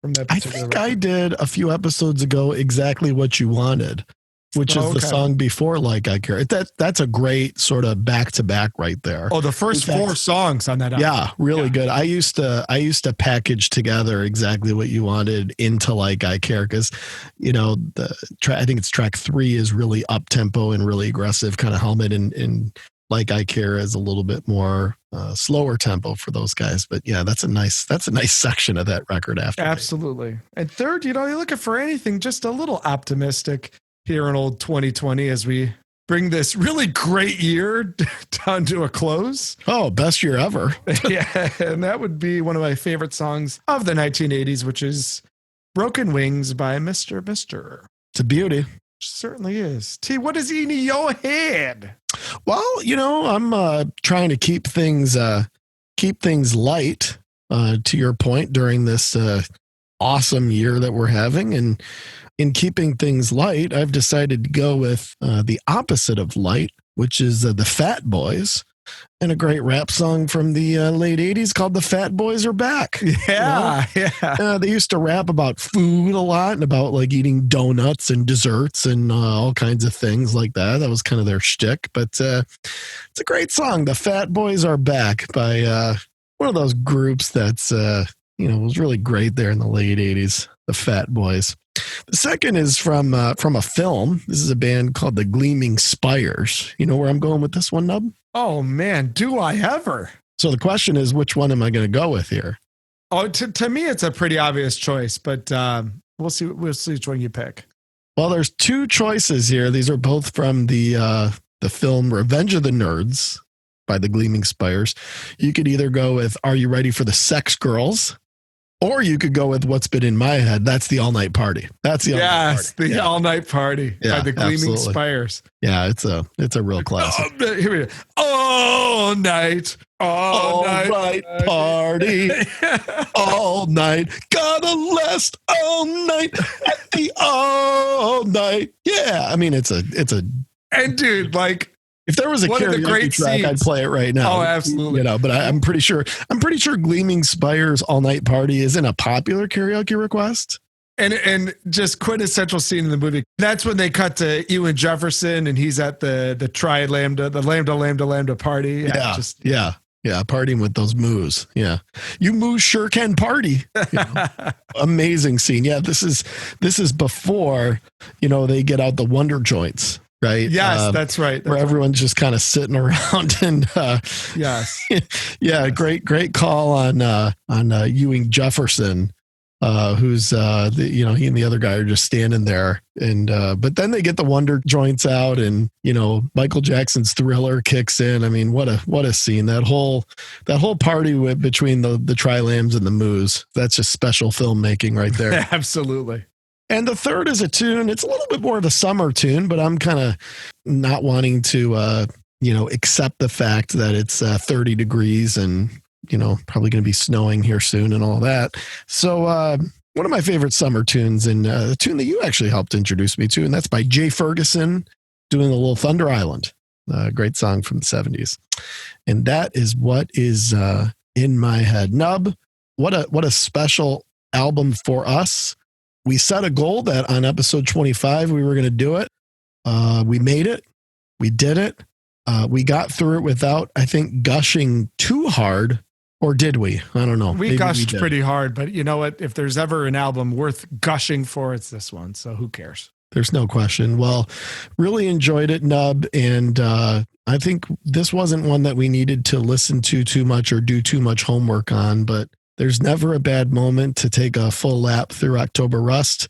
from that particular record. I did a few episodes ago exactly what you wanted, which is the song before Like I Care. That's a great sort of back-to-back right there. Oh, the first four songs on that album. Yeah, really good. I used to package together exactly what you wanted into Like I Care because, you know, I think it's track 3 is really up-tempo and really aggressive kind of Helmet, and Like I Care is a little bit more slower tempo for those guys. But yeah, that's a nice section of that record after. Absolutely. And third, you know, you're looking for anything just a little optimistic here in old 2020 as we bring this really great year down to a close. Oh, best year ever. Yeah, and that would be one of my favorite songs of the 1980s, which is Broken Wings by Mr. Mister. It's a beauty. Certainly is. T, what is in your head? Well, you know, I'm trying to keep things light, to your point, during this awesome year that we're having. And in keeping things light, I've decided to go with the opposite of light, which is the Fat Boys, and a great rap song from the late 80s called The Fat Boys Are Back. Yeah, yeah. They used to rap about food a lot and about like eating donuts and desserts and all kinds of things like that. That was kind of their shtick, but it's a great song. The Fat Boys Are Back by one of those groups that's, was really great there in the late 80s, the Fat Boys. The second is from a film. This is a band called the Gleaming Spires. You know where I'm going with this one, Nub? Oh, man, do I ever? So the question is, which one am I going to go with here? Oh, to me, it's a pretty obvious choice, but we'll see which one you pick. Well, there's two choices here. These are both from the film Revenge of the Nerds by the Gleaming Spires. You could either go with Are You Ready for the Sex Girls? Or you could go with what's been in my head. That's the All Night Party. That's the All Night Party. All Night Party by the Gleaming Spires. Yeah, it's a real classic. Here we go. All night party, all night. Gotta last all night at the all night. Yeah, I mean it's a. And dude, like If there was a One of the karaoke great track, scenes. I'd play it right now. Oh, absolutely. But I'm pretty sure Gleaming Spire's All Night Party isn't a popular karaoke request. And just quintessential scene in the movie. That's when they cut to Ewan Jefferson and he's at the Lambda party. Yeah, partying with those moos. Yeah, you moos sure can party. Amazing scene. Yeah, this is before they get out the Wonder Joints, right? Yes, that's right. Where everyone's just kind of sitting around and yes, yeah, great call on Ewing Jefferson. Who's he and the other guy are just standing there, and but then they get the Wonder Joints out, and Michael Jackson's Thriller kicks in. I mean, what a scene! That whole party between the Tri-Lambs and the Moos. That's just special filmmaking right there. Absolutely. And the third is a tune. It's a little bit more of a summer tune, but I'm kind of not wanting to accept the fact that it's 30 degrees and probably going to be snowing here soon and all that. So one of my favorite summer tunes, and a tune that you actually helped introduce me to, and that's by Jay Ferguson doing a little Thunder Island, a great song from the 70s. And that is what is in my head. Nub, what a special album for us. We set a goal that on episode 25 we were going to do it. We made it. We did it. We got through it without, I think, gushing too hard. Or did we? I don't know. We gushed pretty hard, but you know what? If there's ever an album worth gushing for, it's this one. So who cares? There's no question. Well, really enjoyed it, Nub. And I think this wasn't one that we needed to listen to too much or do too much homework on, but there's never a bad moment to take a full lap through October Rust.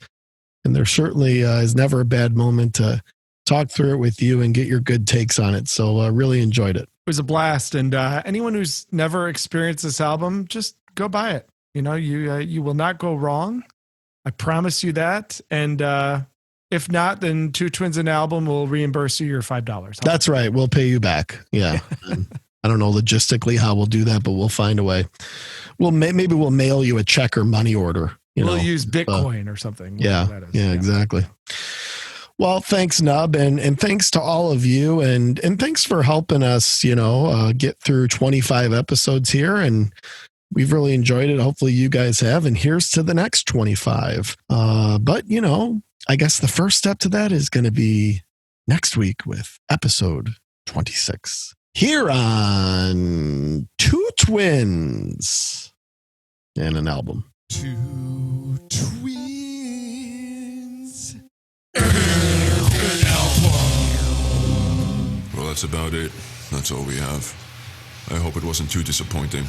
And there certainly is never a bad moment to talk through it with you and get your good takes on it. So really enjoyed it. It was a blast, and anyone who's never experienced this album, just go buy it. You will not go wrong. I promise you that. And if not, then Two Twins an Album will reimburse you your $5. That's right. We'll pay you back. Yeah. I don't know logistically how we'll do that, but we'll find a way. Maybe we'll mail you a check or money order. We'll use Bitcoin or something. Yeah. Exactly. Well, thanks, Nub, and thanks to all of you, and thanks for helping us, get through 25 episodes here, and we've really enjoyed it. Hopefully you guys have, and here's to the next 25. But, I guess the first step to that is going to be next week with episode 26 here on Two Twins and an Album. Two twins. Well, that's about it. That's all we have. I hope it wasn't too disappointing.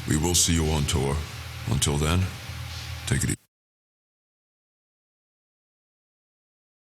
We will see you on tour. Until then, take it easy.